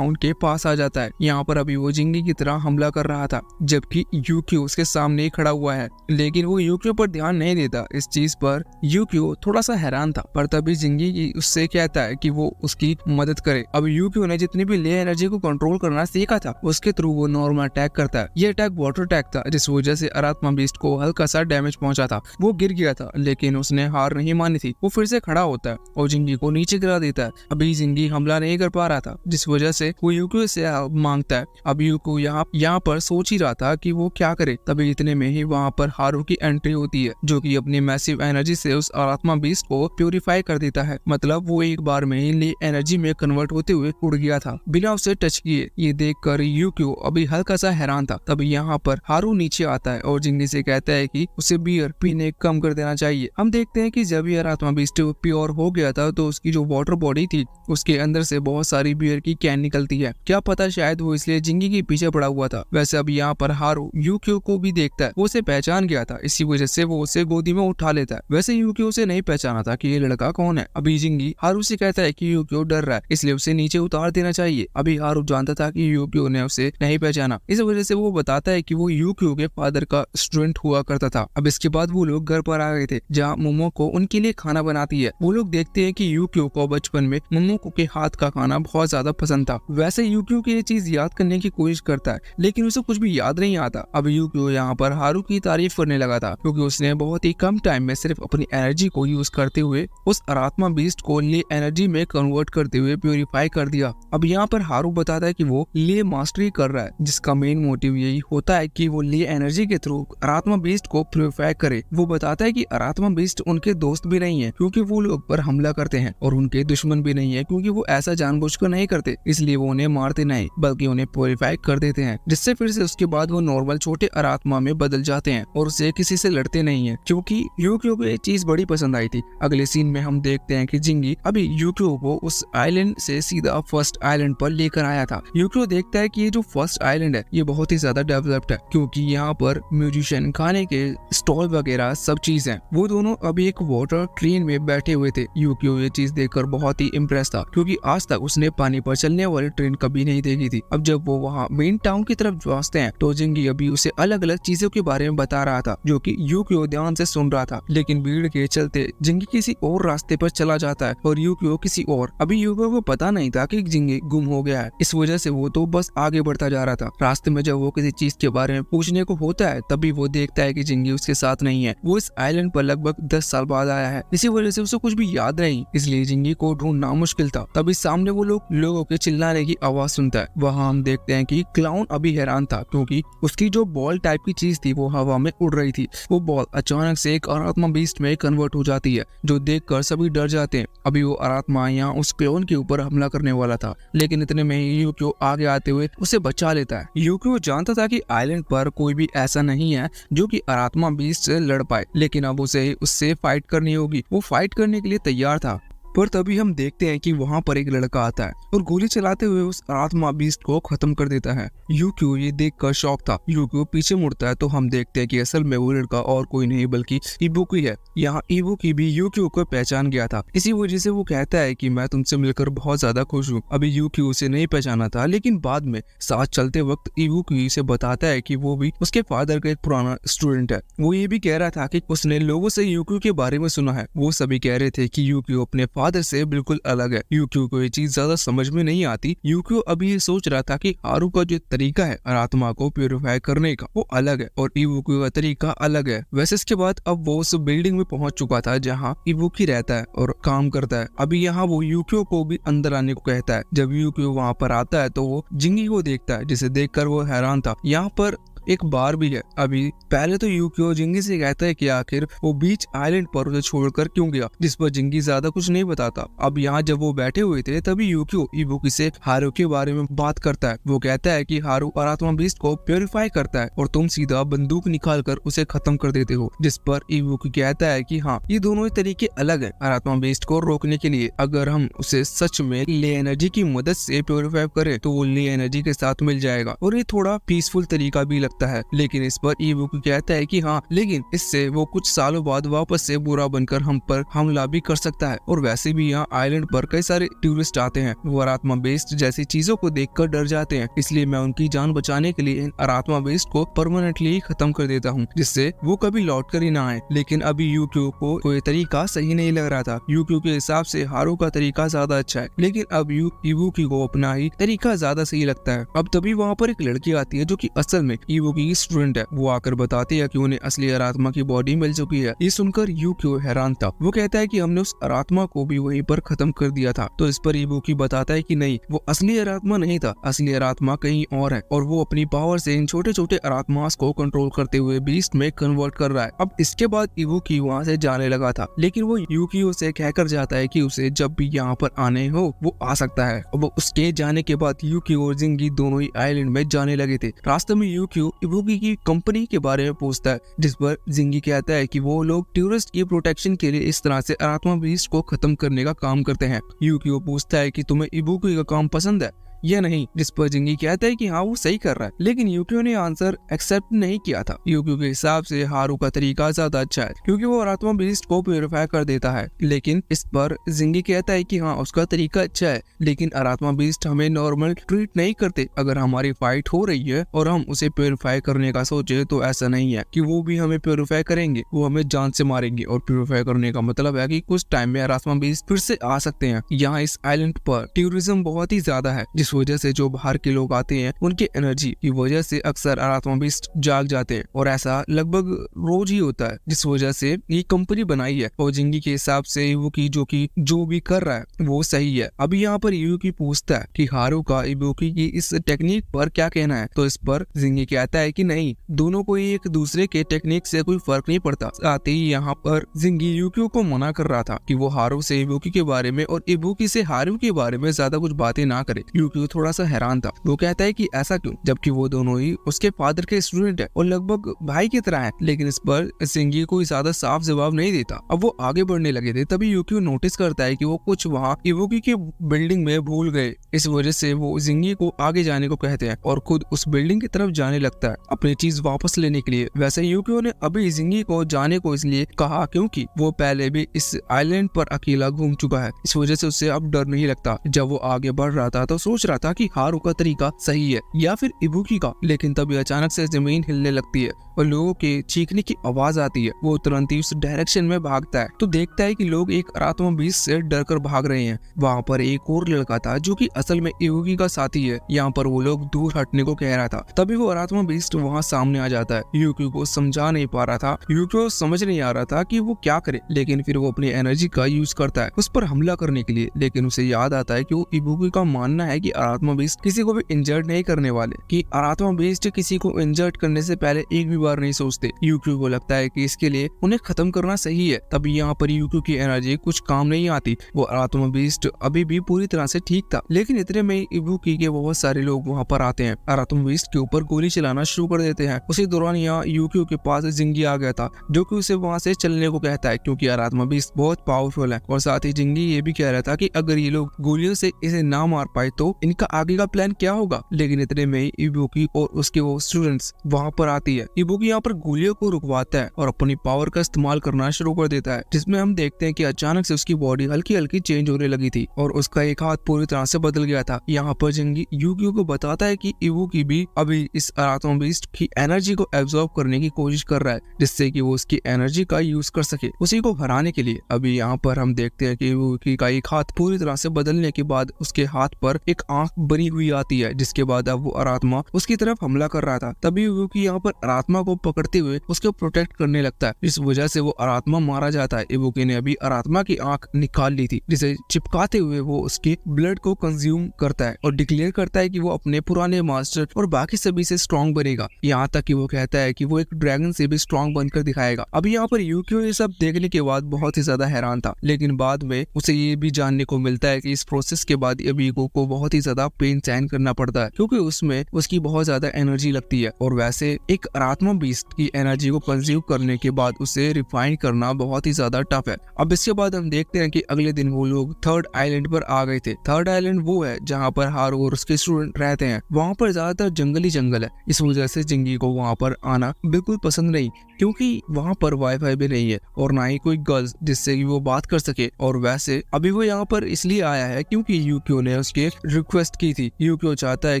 A: उनके पास आ जाता है। यहाँ पर अभी वो जिंगी की तरह हमला कर रहा था जबकि यूकियो उसके सामने ही खड़ा हुआ है, लेकिन वो यूकियो पर ध्यान नहीं देता। इस चीज पर यूकियो थोड़ा सा हैरान था, पर तभी जिंगी उससे कहता है कि वो उसकी मदद करे। अब यूकियो ने जितनी भी ले एनर्जी को कंट्रोल करना सीखा था उसके थ्रू वो नॉर्मल अटैक करता है। ये अटैक वाटर अटैक था जिस वजह से अरात्मा बीस्ट को हल्का सा डैमेज पहुंचा था। वो गिर गया था लेकिन उसने हार नहीं मानी थी। वो फिर से खड़ा होता है और जिंगी को नीचे गिरा देता है। अभी जिंगी हमला नहीं कर पा रहा था जिस वजह से वो यूकियो से मांगता है। अब यूकियो यहाँ पर सोच ही रहा था कि वो क्या करे, तभी इतने में ही वहाँ पर हारू की एंट्री होती है जो कि अपनी मैसिव एनर्जी से उस अरात्मा बीस्ट को प्यूरिफाई कर देता है। मतलब वो एक बार में ही एनर्जी में कन्वर्ट होते हुए उड़ गया था बिना उसे टच किए। ये देखकर यूकियो अभी हल्का सा हैरान था। तभी यहाँ पर हारू नीचे आता है और जिंगी से कहता है कि उसे बियर पीने कम कर देना चाहिए। हम देखते हैं कि जब ये अरात्मा बीस्ट प्योर हो गया था तो उसकी जो वाटर बॉडी थी उसके अंदर से बहुत सारी बियर की कैन निकलती है। क्या पता शायद वो इसलिए जिंगी के पीछे पड़ा हुआ था। वैसे अब यहाँ पर हारू यूकियो को भी देखता है। वो उसे पहचान गया था, इसी वजह से वो उसे गोदी में उठा लेता है। वैसे यूकियो उसे नहीं पहचाना था कि ये लड़का कौन है। अभी जिंगी हारू से कहता है कि यूकियो डर रहा है इसलिए उसे नीचे उतार देना चाहिए। अभी हारू जानता था कि यूकियो ने उसे नहीं पहचाना, इस वजह से वो बताता है कि वो यूकियो के फादर का स्टूडेंट हुआ करता था। अब इसके बाद वो लोग घर पर आ गए थे जहाँ मोमोको उनके लिए खाना बनाती है। वो लोग देखते हैं कि यूकियो को बचपन में मोमोको के हाथ का खाना बहुत ज्यादा पसंद था। वैसे यूकियो की ये चीज याद करने की कोशिश करता है लेकिन उसे कुछ भी याद नहीं आता। अब यूकियो यहाँ पर हारू की तारीफ करने लगा था क्योंकि उसने बहुत ही कम टाइम में सिर्फ अपनी एनर्जी को यूज करते हुए उस अरात्मा बीस्ट को ले एनर्जी में कन्वर्ट करते हुए प्यूरिफाई कर दिया। अब यहाँ पर हारू बताता है कि वो ले मास्टरी कर रहा है जिसका मेन मोटिव यही होता है कि वो ले एनर्जी के थ्रू अरात्मा बीस्ट को प्यूरिफाई करे। वो बताता है कि अरात्मा बीस्ट उनके दोस्त भी नहीं है क्योंकि वो लोग पर हमला करते हैं और उनके दुश्मन भी नहीं है क्योंकि वो ऐसा जानबूझकर नहीं करते, इसलिए वो उन्हें मारते नहीं बल्कि उन्हें प्यूरिफाई कर देते हैं जिससे फिर से उसके बाद वो नॉर्मल छोटे अरात्मा में बदल जाते हैं और उसे किसी से लड़ते नहीं है। क्योंकि यूकियो को ये चीज बड़ी पसंद आई थी। अगले सीन में हम देखते हैं कि जिंगी अभी यूकियो को उस आइलैंड से सीधा फर्स्ट आइलैंड पर लेकर आया था। यूकियो देखता है कि ये जो फर्स्ट आइलैंड है ये बहुत ही ज्यादा डेवलप्ड है क्योंकि यहाँ पर म्यूजिशियन, खाने के स्टॉल वगैरह सब चीज है। वो दोनों अभी एक वाटर ट्रेन में बैठे हुए थे। यूकियो ये चीज देखकर बहुत ही इम्प्रेस था क्योंकि आज तक उसने पानी पर चलने वाली ट्रेन कभी नहीं देखी थी। अब जब वो वहाँ मेन टाउन की तरफ पहुंचते हैं तो जिंगी अभी उसे अलग अलग चीजों के बारे में बता रहा था जो कि यूकियो ध्यान से सुन रहा था, लेकिन भीड़ के चलते जिंगी किसी और रास्ते पर चला जाता है और यूकियो किसी और। अभी यूकियो को पता नहीं था कि जिंगी गुम हो गया है, इस वजह से वो तो बस आगे बढ़ता जा रहा था। रास्ते में जब वो किसी चीज के बारे में पूछने को होता है तभी वो देखता है कि जिंगी उसके साथ नहीं है। वो इस आइलैंड पर लगभग 10 साल बाद आया है, इसी वजह से उसे कुछ भी याद नहीं, इसलिए जिंगी को ढूंढना मुश्किल था। तभी सामने वो लोगों के चिल्लाने की आवाज सुनता है। वहाँ हम देखते हैं कि क्लाउन अभी हैरान था क्योंकि उसकी जो बॉल टाइप की चीज थी वो हवा में उड़ रही थी। वो बॉल अचानक से एक अरात्मा बीस्ट में कन्वर्ट हो जाती है जो देखकर सभी डर जाते हैं। अभी वो अरात्मा यहाँ उस क्लोन के ऊपर हमला करने वाला था लेकिन इतने में ही यूकियो आगे आते हुए उसे बचा लेता है। यूकियो जानता था कि आइलैंड पर कोई भी ऐसा नहीं है जो कि अरात्मा बीस्ट से लड़ पाए, लेकिन अब उसे उससे फाइट करनी होगी। वो फाइट करने के लिए तैयार था, पर तभी हम देखते हैं कि वहाँ पर एक लड़का आता है और गोली चलाते हुए उस आत्मा बीस्ट को खत्म कर देता है। यूकियो ये देखकर शॉक था। यूकियो पीछे मुड़ता है तो हम देखते हैं कि असल में वो लड़का और कोई नहीं बल्कि इबुकी है। यहाँ इबुकी भी यूकियो को पहचान गया था, इसी वजह से वो कहता है कि मैं तुमसे मिलकर बहुत ज्यादा खुश हूँ। अभी यूकियो उसे नहीं पहचाना था लेकिन बाद में साथ चलते वक्त इबुकी से बताता है कि वो भी उसके फादर का एक पुराना स्टूडेंट है। वो ये भी कह रहा था कि उसने लोगों से यूकियो के बारे में सुना है। वो सभी कह रहे थे कि यूकियो अपने फादर से बिल्कुल अलग है। यूकियो को ये चीज ज्यादा समझ में नहीं आती। यूकियो अभी ये सोच रहा था कि हारू का जो तरीका है आत्मा को प्यूरिफाई करने का वो अलग है और इबुकी का तरीका अलग है। वैसे इसके बाद अब वो उस बिल्डिंग में पहुंच चुका था जहाँ इबुकी रहता है और काम करता है। अभी यहाँ वो यूकियो को भी अंदर आने को कहता है। जब यूकियो वहाँ पर आता है तो वो जिंगी को देखता है जिसे देखकर वो हैरान था। यहाँ पर एक बार भी है। अभी पहले तो यूकियो जिंगी से कहता है कि आखिर वो बीच आइलैंड पर उसे छोड़कर क्यों गया, जिस पर जिंगी ज्यादा कुछ नहीं बताता। अब यहाँ जब वो बैठे हुए थे तभी यूकियो इबुकी से हारू के बारे में बात करता है। वो कहता है कि हारू आत्मा बीस्ट को प्योरीफाई करता है और तुम सीधा बंदूक निकाल कर उसे खत्म कर देते हो, जिस पर इबुकी कहता है कि हाँ, ये दोनों तरीके अलग है आत्मा बीस्ट को रोकने के लिए। अगर हम उसे सच में ले एनर्जी की मदद से प्योरीफाई करें तो वो ले एनर्जी के साथ मिल जाएगा और ये थोड़ा पीसफुल तरीका भी लगता है। लेकिन इस पर इबुकी कहता है कि हाँ, लेकिन इससे वो कुछ सालों बाद वापस से बुरा बनकर हम पर हमला भी कर सकता है। और वैसे भी यहाँ आइलैंड पर कई सारे टूरिस्ट आते हैं, वो आत्मा बेस्ड जैसी चीजों को देखकर डर जाते हैं, इसलिए मैं उनकी जान बचाने के लिए इन आत्मा बेस्ड को परमानेंटली खत्म कर देता हूँ, जिससे वो कभी लौट कर ही ना आए। लेकिन अभी यूकियो को कोई तरीका सही नहीं लग रहा था। यूकियो के हिसाब से हारू का तरीका ज्यादा अच्छा है, लेकिन अब इबुकी को अपना ही तरीका ज्यादा सही लगता है। अब तभी वहाँ पर एक लड़की आती है जो कि असल में इबुकी की स्टूडेंट है। वो आकर बताती है कि उन्हें असली आत्मा की बॉडी मिल चुकी है। ये सुनकर यूकियो हैरान था। वो कहता है कि हमने उस आत्मा को भी वहीं पर खत्म कर दिया था। तो इस पर इबुकी बताता है कि नहीं, वो असली आत्मा नहीं था, असली आत्मा कहीं और है और वो अपनी पावर से इन छोटे छोटे आत्मास को कंट्रोल करते हुए बीस्ट में कन्वर्ट कर रहा है। अब इसके बाद इबुकी वहाँ से जाने लगा था, लेकिन वो यूकियो से कहकर जाता है कि उसे जब भी यहाँ पर आने हो वो आ सकता है। अब उसके जाने के बाद यूकियो और जिंगी दोनों ही आइलैंड में जाने लगे थे। रास्ते में यूकियो इबुकी की कंपनी के बारे में पूछता है, जिस पर जिंगी कहता है कि वो लोग टूरिस्ट की प्रोटेक्शन के लिए इस तरह से आत्मा बीस्ट को खत्म करने का काम करते हैं। यूकियो पूछता है कि तुम्हें इबुकी का काम पसंद है या नहीं, जिस पर जिंगी कहता है कि हाँ, वो सही कर रहा है। लेकिन यूकियो ने आंसर एक्सेप्ट नहीं किया था। यूकियो के हिसाब से हारू का तरीका ज्यादा अच्छा है क्योंकि वो आत्मा बीस्ट को प्योरीफाई कर देता है। लेकिन इस पर जिंगी कहता है कि हाँ, उसका तरीका अच्छा है, लेकिन आत्मा बीस्ट हमें नॉर्मल ट्रीट नहीं करते। अगर हमारी फाइट हो रही है और हम उसे प्योरीफाई करने का सोचे तो ऐसा नहीं है कि वो भी हमें प्योरीफाई करेंगे, वो हमें जान से मारेंगे। और प्योरीफाई करने का मतलब है कि कुछ टाइम में आत्मा बीस्ट फिर से आ सकते हैं। यहाँ इस आइलैंड पर टूरिज्म बहुत ही ज्यादा है, जिस वजह से जो बाहर के लोग आते हैं उनके एनर्जी की वजह से अक्सर आत्मा बीस्ट जाग जाते हैं और ऐसा लगभग रोज ही होता है, जिस वजह से ये कंपनी बनाई है। और जिंगी के हिसाब से इबुकी जो भी कर रहा है वो सही है। अभी यहाँ पर इबुकी पूछता है कि हारू का इबुकी की इस टेक्निक पर क्या कहना है। तो इस पर जिंगी कहता है कि नहीं, दोनों को एक दूसरे के टेक्निक से कोई फर्क नहीं पड़ता। साथ ही यहाँ पर जिंगी यूकियो को मना कर रहा था कि वो हारू से इबुकी के बारे में और इबुकी से हारू के बारे में ज्यादा कुछ बातें ना करे। यूकियो थोड़ा सा हैरान था। वो कहता है कि ऐसा क्यों, जबकि वो दोनों ही उसके फादर के स्टूडेंट है और लगभग भाई की तरह है। लेकिन इस पर जिंगी कोई ज्यादा साफ जवाब नहीं देता। अब वो आगे बढ़ने लगे थे तभी यूकियो नोटिस करता है कि वो कुछ वहाँ इबुकी की बिल्डिंग में भूल गए। इस वजह से वो जिंगी को आगे जाने को कहते हैं और खुद उस बिल्डिंग की तरफ जाने लगता है अपनी चीज वापस लेने के लिए। वैसे यूकियो ने अभी जिंगी को जाने को इसलिए कहा क्योंकि वो पहले भी इस आइलैंड पर अकेला घूम चुका है। इस वजह से उसे अब डर नहीं लगता। जब वो आगे बढ़ रहा था तो सोच रहा था कि हारू का तरीका सही है या फिर इबुकी का, लेकिन तभी अचानक से जमीन हिलने लगती है और लोगों के चीखने की आवाज आती है। वो तुरंत ही उस डायरेक्शन में भागता है तो देखता है कि लोग एक आत्मा बीस्ट से डरकर भाग रहे हैं। वहाँ पर एक और लड़का था जो कि असल में इबुकी का साथी है। यहाँ पर वो लोग दूर हटने को कह रहा था तभी वो आत्मा बीस्ट वहाँ सामने आ जाता है। यूकियो को समझा नहीं पा रहा था, यूकियो समझ नहीं आ रहा था कि वो क्या करे, लेकिन फिर वो अपनी एनर्जी का यूज करता है उस पर हमला करने के लिए। लेकिन उसे याद आता है कि वो इबुकी का मानना है कि आत्मा बीस्ट किसी को भी इंजर्ड नहीं करने वाले, कि आत्मा बीस्ट किसी को इंजर्ड करने से पहले एक भी बार नहीं सोचते। यूकियो को लगता है कि इसके लिए उन्हें खत्म करना सही है। तभी यहाँ पर यूकियो की एनर्जी कुछ काम नहीं आती। वो आत्मा बीस्ट अभी भी पूरी तरह से ठीक था, लेकिन इतने में इबुकी के बहुत सारे लोग वहाँ पर आते हैं। आत्मा बीस्ट के ऊपर गोली चलाना शुरू कर देते हैं। उसी दौरान यहाँ यूकियो के पास जिंगी आ गया था जो कि उसे वहाँ से चलने को कहता है क्योंकि आत्मा बीस्ट बहुत पावरफुल है। और साथ ही जिंगी ये भी कह रहा था कि अगर ये लोग गोलियों से इसे ना मार पाए तो इनका आगे का प्लान क्या होगा। लेकिन इतने में इबुकी और उसके वो स्टूडेंट्स वहाँ पर आती है। इबुकी यहाँ पर गोलियों को रुकवाता है और अपनी पावर का इस्तेमाल करना शुरू कर देता है, जिसमें हम देखते हैं कि अचानक से उसकी बॉडी हल्की हल्की चेंज होने लगी थी और उसका एक हाथ पूरी तरह से बदल गया था। यहाँ पर जिंगी यूकियो को बताता है कि इबुकी भी अभी इस आत्मा बीस्ट की एनर्जी को एब्जॉर्ब करने की कोशिश कर रहा है, जिससे कि वो उसकी एनर्जी का यूज कर सके उसी को हराने के लिए। अभी यहाँ पर हम देखते हैं कि इबुकी का एक हाथ पूरी तरह से बदलने के बाद उसके हाथ पर एक आंख बनी हुई आती है, जिसके बाद अब वो आत्मा उसकी तरफ हमला कर रहा था। तभी इबुकी यहाँ पर आत्मा को पकड़ते हुए उसको प्रोटेक्ट करने लगता है। इस वजह से वो आरात्मा मारा जाता है। इबुकी ने अभी आरात्मा की आंख निकाल ली थी, जिसे चिपकाते हुए वो उसके ब्लड को कंज्यूम करता है और डिक्लेयर करता है कि वो अपने पुराने मास्टर और बाकी सभी से स्ट्रॉन्ग बनेगा। यहाँ तक कि वो कहता है कि वो एक ड्रैगन से भी स्ट्रॉन्ग बनकर दिखाएगा। अभी यहाँ पर यूकियो ये सब देखने के बाद बहुत ही ज्यादा हैरान था, लेकिन बाद में उसे ये भी जानने को मिलता है कि इस प्रोसेस के बाद इबुकी को बहुत ही ज्यादा पेन सहन करना पड़ता है, क्योंकि उसमें उसकी बहुत ज्यादा एनर्जी लगती है और वैसे एक आत्मा बीस्ट की एनर्जी को कंज्यूम करने के बाद उसे रिफाइन करना बहुत ही ज्यादा टफ है। अब इसके बाद हम देखते हैं कि अगले दिन वो लोग थर्ड आइलैंड पर आ गए थे। थर्ड आइलैंड वो है जहाँ पर हारू और उसके स्टूडेंट रहते हैं। वहाँ पर ज्यादातर जंगली जंगल है, इस वजह से जिंगी को वहाँ पर आना बिल्कुल पसंद नहीं, क्योंकि वहाँ पर वाईफाई भी नहीं है और ना ही कोई गर्ल्स जिससे कि वो बात कर सके। और वैसे अभी वो यहाँ पर इसलिए आया है क्योंकि यूकियो ने उसके रिक्वेस्ट की थी। यूकियो चाहता है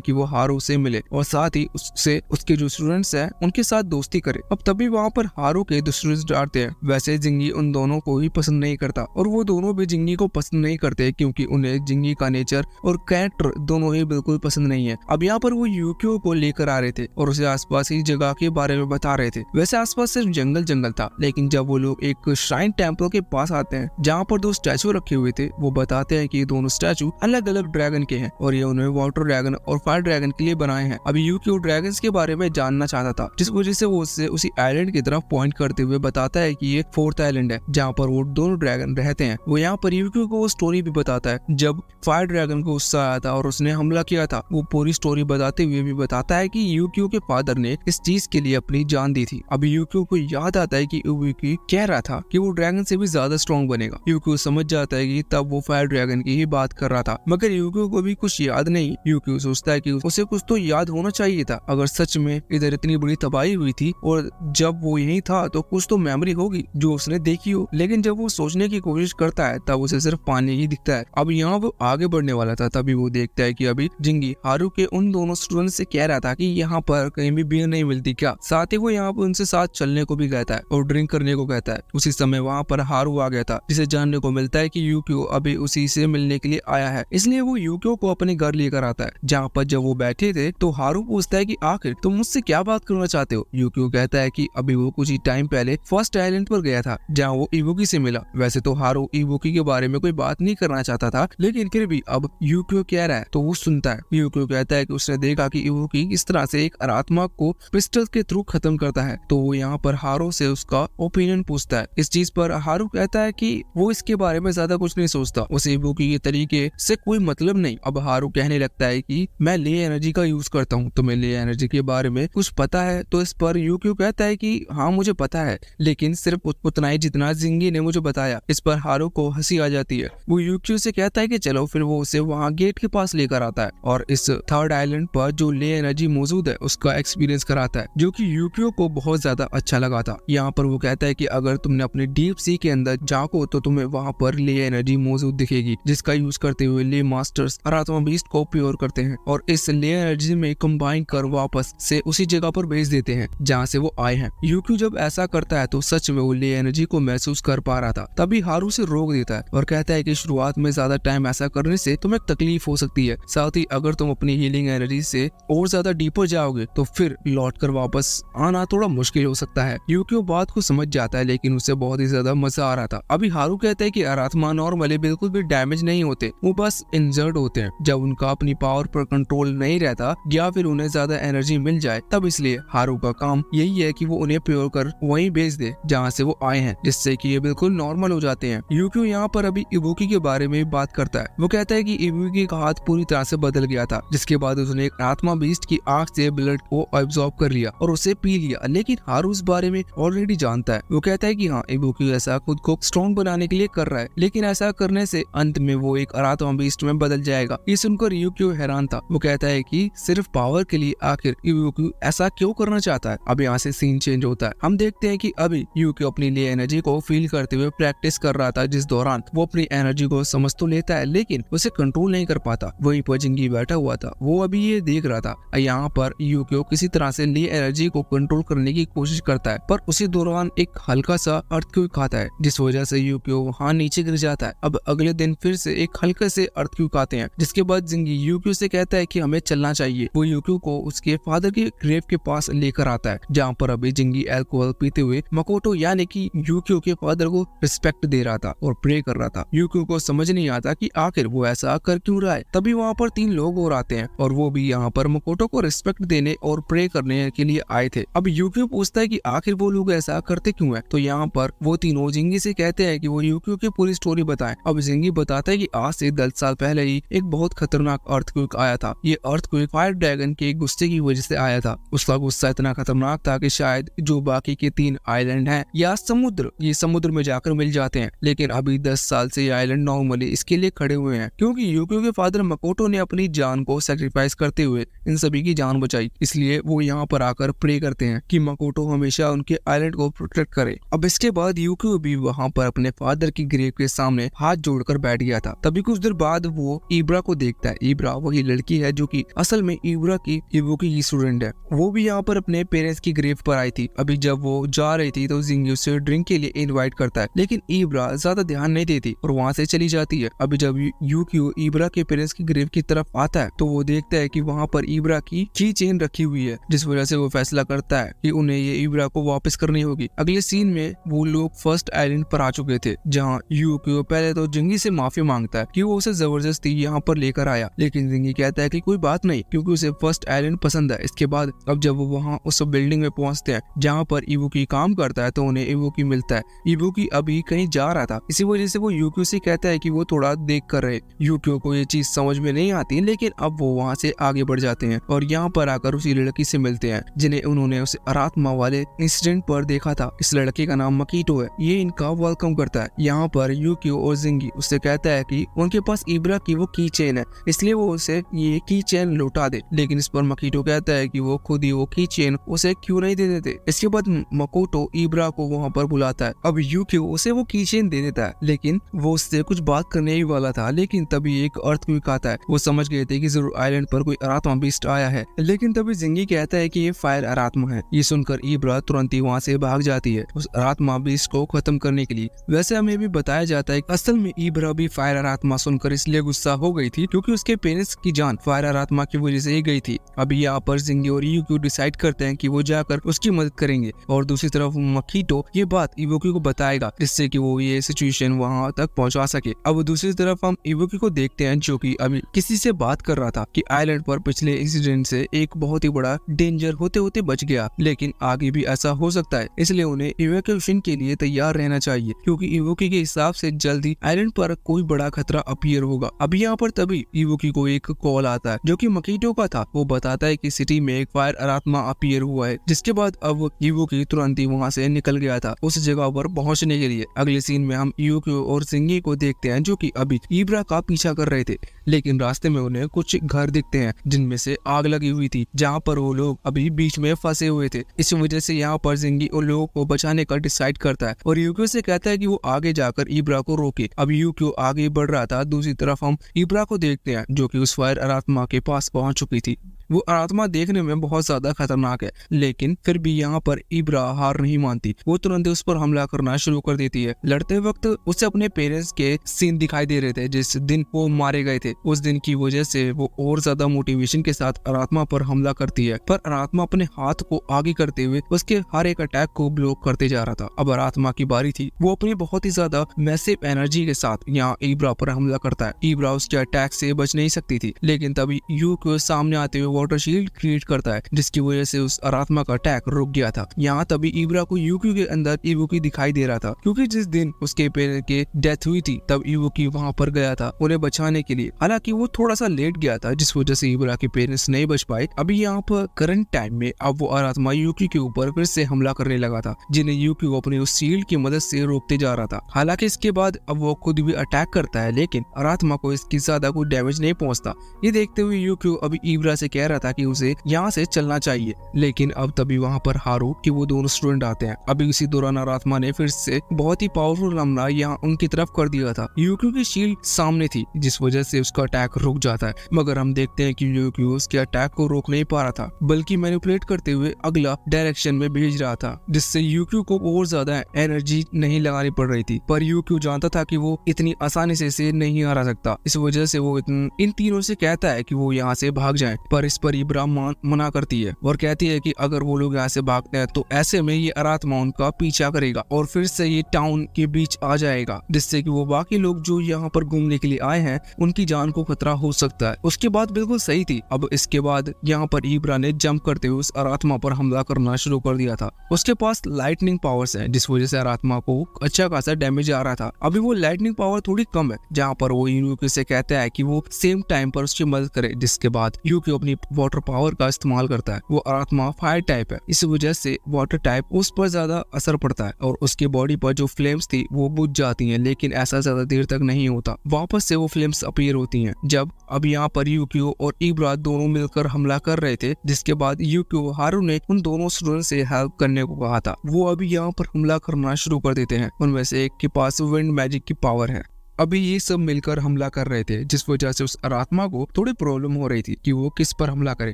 A: कि वो हारू से मिले और साथ ही उससे उसके जो स्टूडेंट्स हैं उनके साथ दोस्ती करे। अब तभी वहाँ पर हारू के स्टूडेंट्स आते हैं। वैसे जिंगी उन दोनों को ही पसंद नहीं करता और वो दोनों भी जिंगी को पसंद नहीं करते, क्योंकि उन्हें जिंगी का नेचर और कैरेक्टर दोनों ही बिल्कुल पसंद नहीं है। अब यहाँ पर वो यूकियो को लेकर आ रहे थे और उसे आसपास ही जगह के बारे में बता रहे थे। वैसे आसपास सिर्फ जंगल जंगल था, लेकिन जब वो लोग एक श्राइन टेम्पल के पास आते हैं जहाँ पर दो स्टैचू रखे हुए थे, वो बताते हैं कि ये दोनों स्टैचू अलग अलग ड्रैगन के हैं और ये उन्होंने वाटर ड्रैगन और फायर ड्रैगन के लिए बनाए हैं। अभी यूकियो ड्रैगन्स के बारे में जानना चाहता था, जिस वजह से वो उससे उसी आइलैंड की तरफ पॉइंट करते हुए बताता है कि ये फोर्थ आइलैंड है जहाँ पर वो दोनों ड्रैगन रहते हैं। वो यहाँ पर यूकियो को वो स्टोरी भी बताता है जब फायर ड्रैगन को गुस्सा आया था और उसने हमला किया था। वो पूरी स्टोरी बताते हुए भी बताता है कि यूकियो के फादर ने इस चीज के लिए अपनी जान दी थी। अभी यूकियो को याद आता है कि इबुकी कह रहा था कि वो ड्रैगन से भी ज्यादा स्ट्रॉन्ग बनेगा। यूकियो समझ जाता है कि तब वो फायर ड्रैगन की ही बात कर रहा था, मगर यूकियो को भी कुछ याद नहीं। यूकियो सोचता है कि उसे कुछ तो याद होना चाहिए था। अगर सच में इधर इतनी बड़ी तबाही हुई थी और जब वो यही था तो कुछ तो मेमोरी होगी जो उसने देखी हो। लेकिन जब वो सोचने की कोशिश करता है तब उसे सिर्फ पानी ही दिखता है। अब यहाँ वो आगे बढ़ने वाला था, तभी वो देखता है कि अभी जिंगी हारू के उन दोनों स्टूडेंट से कह रहा था कि यहाँ पर कहीं भी बियर नहीं मिलती क्या। साथ ही वो यहाँ पर उनसे साथ चलने को भी कहता है और ड्रिंक करने को कहता है। उसी समय वहाँ पर हारू आ गया था, जिसे जानने को मिलता है कि यूकियो अभी उसी से मिलने के लिए आया है, इसलिए वो यूकियो को अपने घर लेकर आता है। जहाँ पर जब वो बैठे थे तो हारू पूछता है कि आखिर तुम मुझसे क्या बात करना चाहते हो। यूकियो कहता है कि अभी वो कुछ ही टाइम पहले फर्स्ट आइलैंड पर गया था जहाँ वो इबुकी से मिला। वैसे तो हारू इबुकी के बारे में कोई बात नहीं करना चाहता था, लेकिन फिर भी अब यूकियो कह रहा है तो वो सुनता है। यूकियो कहता है कि उसने देखा कि इबुकी इस तरह से एक आत्मा को पिस्टल के थ्रू खत्म करता है, तो वो यहाँ पर हारू से उसका ओपिनियन पूछता है। इस चीज पर हारू कहता है कि वो इसके बारे में ज्यादा कुछ नहीं सोचता, उसे इबुकी के तरीके से कोई मतलब नहीं। अब हारू कहने लगता है कि मैं ले एनर्जी का यूज करता हूँ, तुम्हें ले एनर्जी के बारे में कुछ पता है। तो इस पर यूकियो कहता है कि हाँ मुझे पता है, लेकिन सिर्फ उतना ही जितना जिंगी ने मुझे बताया। इस पर हारू को हंसी आ जाती है। वो यूकियो से कहता है कि चलो, फिर वो उसे वहाँ गेट के पास लेकर आता है और इस थर्ड आइलैंड पर जो ले एनर्जी मौजूद है उसका एक्सपीरियंस कराता है, जो कि यूकियो को बहुत ज्यादा अच्छा लगा था। यहाँ पर वो कहता है कि अगर तुमने अपने डीप सी के अंदर झांको तो तुम्हें वहाँ पर ले एनर्जी मौजूद दिखेगी, जिसका यूज करते हुए ले मास्टर्स आत्मा बीस्ट को प्योर करते हैं और इस ले एनर्जी में कंबाइन कर वापस से उसी जगह पर भेज देते हैं जहाँ से वो आए हैं। यूकियो जब ऐसा करता है तो सच में वो ले एनर्जी को महसूस कर पा रहा था। तभी हारू से रोक देता है और कहता है कि शुरुआत में ज्यादा टाइम ऐसा करने से तुम्हें तकलीफ हो सकती है, साथ ही अगर तुम अपनी हीलिंग एनर्जी से और ज्यादा डीपर जाओगे तो फिर लौट कर वापस आना थोड़ा मुश्किल हो सकता है। यूकियो बात को समझ जाता है, लेकिन उसे बहुत ही ज्यादा मजा आ रहा था। अभी हारू कहता है कि आत्मा नॉर्मली बिल्कुल भी डैमेज नहीं होते, वो बस इंजर्ड होते हैं जब उनका अपनी पावर पर कंट्रोल नहीं रहता या फिर उन्हें ज्यादा एनर्जी मिल जाए तब। इसलिए हारू का काम यही है कि वो उन्हें प्योर कर वहीं भेज दे जहाँ से वो आए हैं, जिससे कि ये बिल्कुल नॉर्मल हो जाते हैं। यूकियो यहाँ पर अभी इबुकी के बारे में बात करता है। वो कहता है कि इबुकी का हाथ पूरी तरह से बदल गया था, जिसके बाद उसने एक आत्मा बीस्ट की आंख से ब्लड को एब्जॉर्ब कर लिया और उसे पी लिया, लेकिन हारू इस बारे में ऑलरेडी जानता है। वो कहता है कि हाँ, इबुकी ऐसा खुद को स्ट्रॉन्ग बनाने के लिए कर रहा है, लेकिन ऐसा करने से अंत में वो एक आत्मा बीस्ट में बदल जाएगा। ये सुनकर यूकियो हैरान था। वो कहता है कि सिर्फ पावर के लिए आखिर यूकियो ऐसा क्यों करना चाहता है। अब यहाँ से सीन चेंज होता है। हम देखते हैं कि अभी यूकियो अपनी लिए एनर्जी को फील करते हुए प्रैक्टिस कर रहा था, जिस दौरान वो अपनी एनर्जी को समझ तो लेता है लेकिन उसे कंट्रोल नहीं कर पाता। वहीं पर जिंगी बैठा हुआ था, वो अभी ये देख रहा था। यहाँ पर यूकियो किसी तरह से लिए एनर्जी को कंट्रोल करने की कोशिश करता है, पर उसी दौरान एक हल्का सा अर्थक्वेक आता है, जिस वजह से यूकियो वहाँ नीचे गिर जाता है। अब अगले दिन फिर से एक हल्के से अर्थक्वेक आते हैं, जिसके बाद जिंगी यूकियो से कहता है कि हमें चलना चाहिए। वो यूकियो को उसके फादर के ग्रेव के पास लेकर आता है जहाँ पर अभी जिंगी अल्कोहल पीते हुए मकोटो यानी कि यूकियो के फादर को रिस्पेक्ट दे रहा था और प्रे कर रहा था। यूकियो को समझ नहीं आता कि आखिर वो ऐसा कर क्यों रहा है। तभी वहाँ पर 3 लोग और आते हैं और वो भी यहाँ पर मकोटो को रिस्पेक्ट देने और प्रे करने के लिए आए थे। अब यूकियो पूछता है कि आखिर वो लोग ऐसा करते क्यों है। तो यहाँ पर वो तीनों जिंगी से कहते हैं कि वो यूकियो की पूरी स्टोरी बताएं। अब जिंगी बताता है कि आज से 10 साल पहले ही एक बहुत खतरनाक अर्थक्वेक आया था। ये अर्थक्वेक फायर ड्रैगन के गुस्से की वजह से आया था। उसका गुस्सा इतना खतरनाक था कि शायद जो बाकी के 3 आइलैंड हैं या समुद्र, ये समुद्र में जाकर मिल जाते हैं। लेकिन अभी 10 साल से ये आइलैंड नॉर्मली इसके लिए खड़े हुए हैं क्योंकि यूकियो के फादर मकोटो ने अपनी जान को सैक्रिफाइस करते हुए इन सभी की जान बचाई। इसलिए वो यहाँ पर आकर प्रे करते हैं कि मकोटो हमेशा उनके आइलैंड को प्रोटेक्ट करे। अब इसके बाद यूकियो भी वहाँ पर अपने फादर की ग्रेव के सामने हाथ जोड़कर बैठ गया था। तभी कुछ देर बाद वो इब्रा को देखता है। इब्रा वही लड़की है जो कि असल में इब्रा की इवोकी की स्टूडेंट है। वो भी यहाँ पर अपने पेरेंट्स की ग्रेव पर आई थी। अभी जब वो जा रही थी तो जिंगी उसे ड्रिंक के लिए इनवाइट करता है, लेकिन इब्रा ज्यादा ध्यान नहीं देती और वहाँ से चली जाती है। अभी जब यूकियो इब्रा के पेरेंट्स की ग्रेव की तरफ आता है तो वो देखता है कि वहाँ पर इब्रा की चेन रखी हुई है, जिस वजह से वो फैसला करता है कि उन्हें ये इब्रा को वापस करनी होगी। अगले सीन में वो लोग फर्स्ट आइलैंड पर आ चुके थे जहाँ यूकियो पहले तो जिंगी से माफी मांगता है कि वो उसे जबरदस्ती यहाँ पर लेकर आया, लेकिन जिंगी कहता है कि कोई बात नहीं क्योंकि उसे फर्स्ट आइलैंड पसंद है। इसके बाद अब जब वो वहाँ उस बिल्डिंग में पहुंचते हैं जहाँ पर इवोकी काम करता है तो उन्हें इवोकी मिलता है। इवोकी अभी कहीं जा रहा था, इसी वजह से वो यूकियो से कहता है कि वो थोड़ा देख कर रहे। यूकियो को ये चीज समझ में नहीं आती, लेकिन अब वो वहाँ से आगे बढ़ जाते हैं और यहाँ पर आकर उसी लड़की से मिलते हैं जिन्हें उन्होंने उसे अरात्मा वाले इंसिडेंट पर देखा था। इस लड़के का नाम मकीटो है। ये इनका वेलकम करता है। यहाँ पर यूकियो और जिंगी उससे कहता है कि उनके पास इब्रा की वो की चेन है, इसलिए वो उसे ये की चेन लौटा दे। लेकिन इस पर मकीटो कहता है कि वो खुद ही वो की चेन उसे क्यों नहीं दे देते। इसके बाद मकोटो इब्रा को वहाँ पर बुलाता है। अब यूकियो उसे वो की चेन दे देता है, लेकिन वो उससे कुछ बात करने ही वाला था, लेकिन तभी एक अर्थक्वेक आता है। वो समझ गए थे कि जरूर आइलैंड पर कोई अरात्मा बीस्ट आया है, लेकिन तभी जिंगी कहता है कि ये फायर अरात्मा है। ये सुनकर इब्रा तुरंत ही वहाँ से भाग जाती है उस अरात्मा बीस्ट को खत्म करने के लिए। वैसे हमें भी बताया जाता है कि असल में इब्रा भी फायर अरात्मा सुनकर इसलिए गुस्सा हो गई थी क्योंकि उसके पेरेंट्स की जान फायर अरात्मा की वजह से ही गई थी। अभी यहाँ पर जिंगी और यूकियो डिसाइड करते हैं कि वो जाकर उसकी मदद करेंगे और दूसरी तरफ मकीटो ये बात इवोकी को बताएगा जिससे कि वो ये सिचुएशन वहाँ तक पहुँचा सके। अब दूसरी तरफ हम इवोकी को देखते हैं जो कि अभी किसी से बात कर रहा था कि आइलैंड पर पिछले इंसिडेंट से एक बहुत ही बड़ा डेंजर होते होते बच गया, लेकिन आगे भी ऐसा हो सकता है, इसलिए उन्हें इवैक्यूएशन के लिए तैयार रहना चाहिए क्योंकि इवोकी के हिसाब से जल्दी आइलैंड पर कोई बड़ा खतरा अपीयर होगा। अभी यहाँ पर तभी इवोकी को एक कॉल आता है जो कि मकीटो का था। वो बताता है कि सिटी में एक फायर अरात्मा अपीयर हुआ है, जिसके बाद अब इवोकी तुरंत ही वहाँ से निकल गया था उस जगह पर पहुँचने के लिए। अगले सीन में हम यूकियो और जिंगी को देखते हैं जो कि अभी इब्रा का पीछा कर रहे थे, लेकिन रास्ते में उन्हें कुछ घर दिखते हैं जिनमें से आग लगी हुई थी जहाँ पर वो लोग अभी बीच में फंसे हुए थे। इस वजह से यहाँ पर जिंगी उन लोगों को बचाने का डिसाइड करता है और यूकियो से कहता है कि वो आगे जाकर इब्रा को रोके। अब यूकियो आगे बढ़ रहा था, दूसरी तरफ हम इब्रा को देखते हैं जो कि उस फायर अरात्मा के पास पहुंच चुकी थी। वो अरात्मा देखने में बहुत ज्यादा खतरनाक है, लेकिन फिर भी यहाँ पर इब्रा हार नहीं मानती। वो तुरंत उस पर हमला करना शुरू कर देती है। लड़ते वक्त उसे अपने पेरेंट्स के सीन दिखाई दे रहे थे जिस दिन वो मारे गए थे। उस दिन की वजह से वो और ज्यादा मोटिवेशन के साथ अरात्मा पर हमला करती है, पर अरात्मा अपने हाथ को आगे करते हुए उसके हर एक अटैक को ब्लॉक करते जा रहा था। अब अरात्मा की बारी थी। वो अपनी बहुत ही ज्यादा मैसिव एनर्जी के साथ यहाँ इब्रा पर हमला करता है। इब्रा उसके अटैक से बच नहीं सकती थी, लेकिन तभी यूकियो सामने आते हुए वाटर शील्ड क्रिएट करता है जिसकी वजह से उस अरात्मा का अटैक रुक गया था। यहाँ तभी इब्रा को यूकियो के अंदर इवोकी दिखाई दे रहा था क्योंकि जिस दिन उसके पेरेंट के डेथ हुई थी तब इवोकी वहाँ पर गया था उन्हें बचाने के लिए। हालांकि वो थोड़ा सा लेट गया था जिस वजह से इब्रा के पेरेंट्स नहीं बच पाए। अभी यहाँ पर करंट टाइम में अब वो अरात्मा यूकी के ऊपर फिर से हमला करने लगा था जिन्हें यूकी को अपनी उस शील्ड की मदद से रोकते जा रहा था। हालांकि इसके बाद अब वो खुद भी अटैक करता है, लेकिन अरात्मा को इसकी ज्यादा कोई डैमेज नहीं पहुंचता। ये देखते हुए यूकी अभी इब्रा से कह रहा था कि उसे यहाँ से चलना चाहिए, लेकिन अब तभी वहाँ पर हारू कि वो दोनों स्टूडेंट आते हैं। अभी इसी दौरान अरात्मा ने फिर से बहुत ही पावरफुल हमला यहाँ उनकी तरफ कर दिया था। यूकी की शील्ड सामने थी जिस वजह से उसका अटैक रुक जाता है, मगर हम देखते हैं कि यूकी उसके अटैक को रोक नहीं पा रहा था बल्कि मैनिपुलेट करते हुए अगला डायरेक्शन में भेज रहा था, जिससे यूकी को और ज्यादा एनर्जी नहीं लगानी पड़ रही थी। पर यूकी जानता था कि वो इतनी आसानी से नहीं हरा सकता, इस वजह से वो इन तीनों से कहता है कि वो यहाँ से भाग जाएं। पर इस जिस पर इब्रा मना करती है और कहती है कि अगर वो लोग यहाँ से भागते हैं तो ऐसे में ये आरात्मा उनका पीछा करेगा और फिर से ये टाउन के बीच आ जाएगा, जिससे कि वो बाकी लोग जो यहाँ पर घूमने के लिए आए हैं उनकी जान को खतरा हो सकता है। उसके बाद बिल्कुल सही थी। अब इसके बाद यहाँ पर इब्रा ने जंप करते हुए उस आरात्मा पर हमला करना शुरू कर दिया था। उसके पास लाइटनिंग पावर्स है, जिस वजह से आरात्मा को अच्छा खासा डैमेज आ रहा था। अभी वो लाइटनिंग पावर थोड़ी कम है, जहाँ पर वो यूक्यो से कहता है कि वो सेम टाइम पर उसकी मदद करे, जिसके बाद यूक्यो अपनी वाटर पावर का इस्तेमाल करता है। वो आरात्मा फायर टाइप है, इस वजह से वाटर टाइप उस पर ज्यादा असर पड़ता है और उसकी बॉडी पर जो फ्लेम्स थी वो बुझ जाती हैं, लेकिन ऐसा ज्यादा देर तक नहीं होता। वापस से वो फ्लेम्स अपीयर होती हैं जब अब यहाँ पर यूक्यो और इब्रा दोनों मिलकर हमला कर रहे थे, जिसके बाद यूक्यो हारू ने उन दोनों स्टूडेंट से हेल्प करने को कहा था। वो अभी यहाँ पर हमला करना शुरू कर देते हैं। उनमें से एक के पास विंड मैजिक की पावर है। अभी ये सब मिलकर हमला कर रहे थे, जिस वजह से उस आत्मा को थोड़ी प्रॉब्लम हो रही थी कि वो किस पर हमला करे।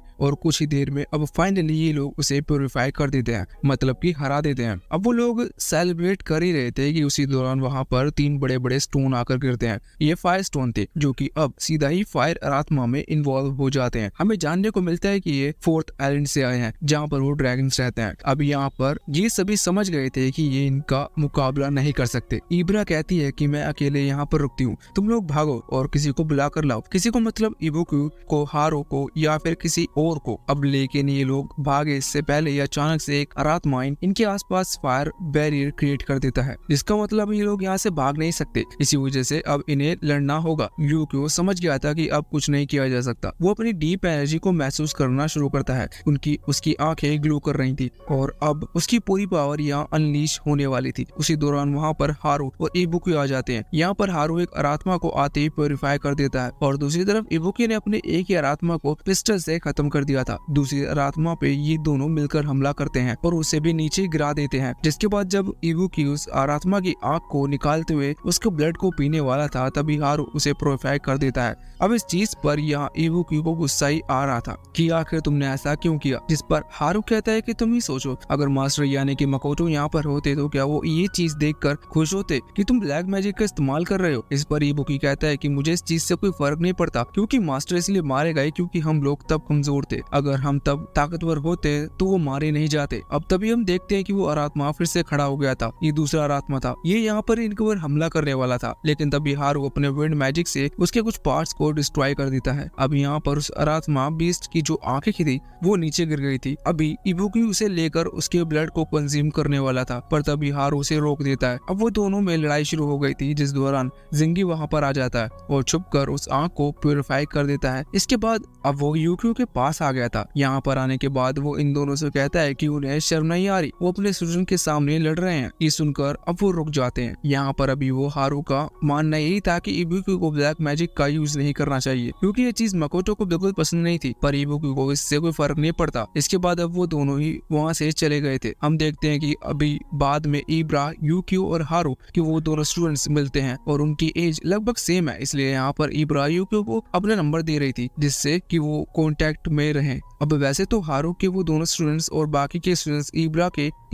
A: और कुछ ही देर में अब फाइनली ये लोग उसे प्योरीफाई कर देते हैं, मतलब कि हरा देते हैं। अब वो लोग सेलिब्रेट कर ही रहे थे कि उसी दौरान वहां पर 3 बड़े बड़े स्टोन आकर गिरते हैं। ये फायर स्टोन थे जो कि अब सीधा ही फायर आत्मा में इन्वॉल्व हो जाते हैं। हमें जानने को मिलता है कि ये 4th आइलैंड से आए हैं, जहाँ पर वो ड्रैगन्स रहते हैं। अब यहाँ पर ये सभी समझ गए थे कि ये इनका मुकाबला नहीं कर सकते। इब्रा कहती है कि मैं अकेले यहाँ पर रुकती हूँ, तुम लोग भागो और किसी को बुला कर लाओ। किसी को मतलब इबुक्यू को, हारो को या फिर किसी और को। अब लेकिन ये लोग भागे इससे पहले ही अचानक से एक आरात्मा इनके आसपास फायर बैरियर क्रिएट कर देता है, जिसका मतलब ये लोग यहाँ से भाग नहीं सकते। इसी वजह से अब इन्हें लड़ना होगा। यूक्यो समझ गया था कि अब कुछ नहीं किया जा सकता। वो अपनी डीप एनर्जी को महसूस करना शुरू करता है। उसकी आंखें ग्लो कर रही थी और अब उसकी पूरी पावर यहाँ अनलीश होने वाली थी। उसी दौरान वहाँ पर हारू और इबुक्यू आ जाते हैं। यहाँ पर हारू एक आत्मा को आते ही प्योरीफाई कर देता है और दूसरी तरफ इबुकी ने अपने एक ही आत्मा को पिस्टल से खत्म कर दिया था। दूसरी आत्मा पे ये दोनों मिलकर हमला करते हैं और उसे भी नीचे गिरा देते हैं। जिसके बाद जब इबुकी उस आत्मा की आंख को निकालते हुए उसके ब्लड को पीने वाला था, तभी हारू उसे प्योरीफाई कर देता है। अब इस चीज पर यहाँ इबुकी को गुस्सा ही आ रहा था कि आखिर तुमने ऐसा क्यों किया, जिस पर हारू कहता है कि तुम ही सोचो, अगर मास्टर यानी कि मकोटो यहाँ पर होते तो क्या वो ये चीज देखकर खुश होते कि तुम ब्लैक मैजिक का इस्तेमाल कर रहे हो। इस पर इबुकी कहता है कि मुझे इस चीज से कोई फर्क नहीं पड़ता, क्योंकि मास्टर इसलिए मारे गए क्योंकि हम लोग तब कमजोर थे। अगर हम तब ताकतवर होते तो वो मारे नहीं जाते। अब तभी हम देखते हैं कि वो आत्मा फिर से खड़ा हो गया था। ये दूसरा आत्मा था, ये यहाँ पर इनके ऊपर हमला करने वाला था, लेकिन तभी हारू अपने विंड मैजिक से उसके कुछ पार्ट्स को डिस्ट्रॉय कर देता है। अब यहाँ पर उस आत्मा बीस्ट की जो आंखें थी वो नीचे गिर गई थी। अभी इबुकी उसे लेकर उसके ब्लड को कंज्यूम करने वाला था, पर तभी हारू उसे रोक देता है। अब वो दोनों में लड़ाई शुरू हो गई थी, जिस दौरान जिंगी वहाँ पर आ जाता है और छुपकर उस आंख को प्योरीफाई कर देता है। इसके बाद अब वो यूक्यो के पास आ गया था। यहाँ पर आने के बाद वो इन दोनों से कहता है कि उन्हें शर्म नहीं आ रही, वो अपने स्टूडेंट के सामने लड़ रहे हैं। ये सुनकर अब वो रुक जाते हैं। यहाँ पर अभी वो हारू का मानना यही था कि इबुकी को ब्लैक मैजिक का यूज नहीं करना चाहिए, क्योंकि ये चीज मकोटो को बिल्कुल पसंद नहीं थी, पर इबुकी को इससे कोई फर्क नहीं पड़ता। इसके बाद अब वो दोनों ही वहाँ से चले गए थे। हम देखते हैं कि अभी बाद में इब्रा, यूक्यो और हारू कि वो दोनों स्टूडेंट्स मिलते हैं और उनकी एज लगभग सेम है, इसलिए यहाँ पर इब्रा यूक्यो को अपना नंबर दे रही थी, जिससे कि वो कांटेक्ट में रहें। अब वैसे तो हारू के वो दोनों स्टूडेंट्स और बाकी के स्टूडेंट्स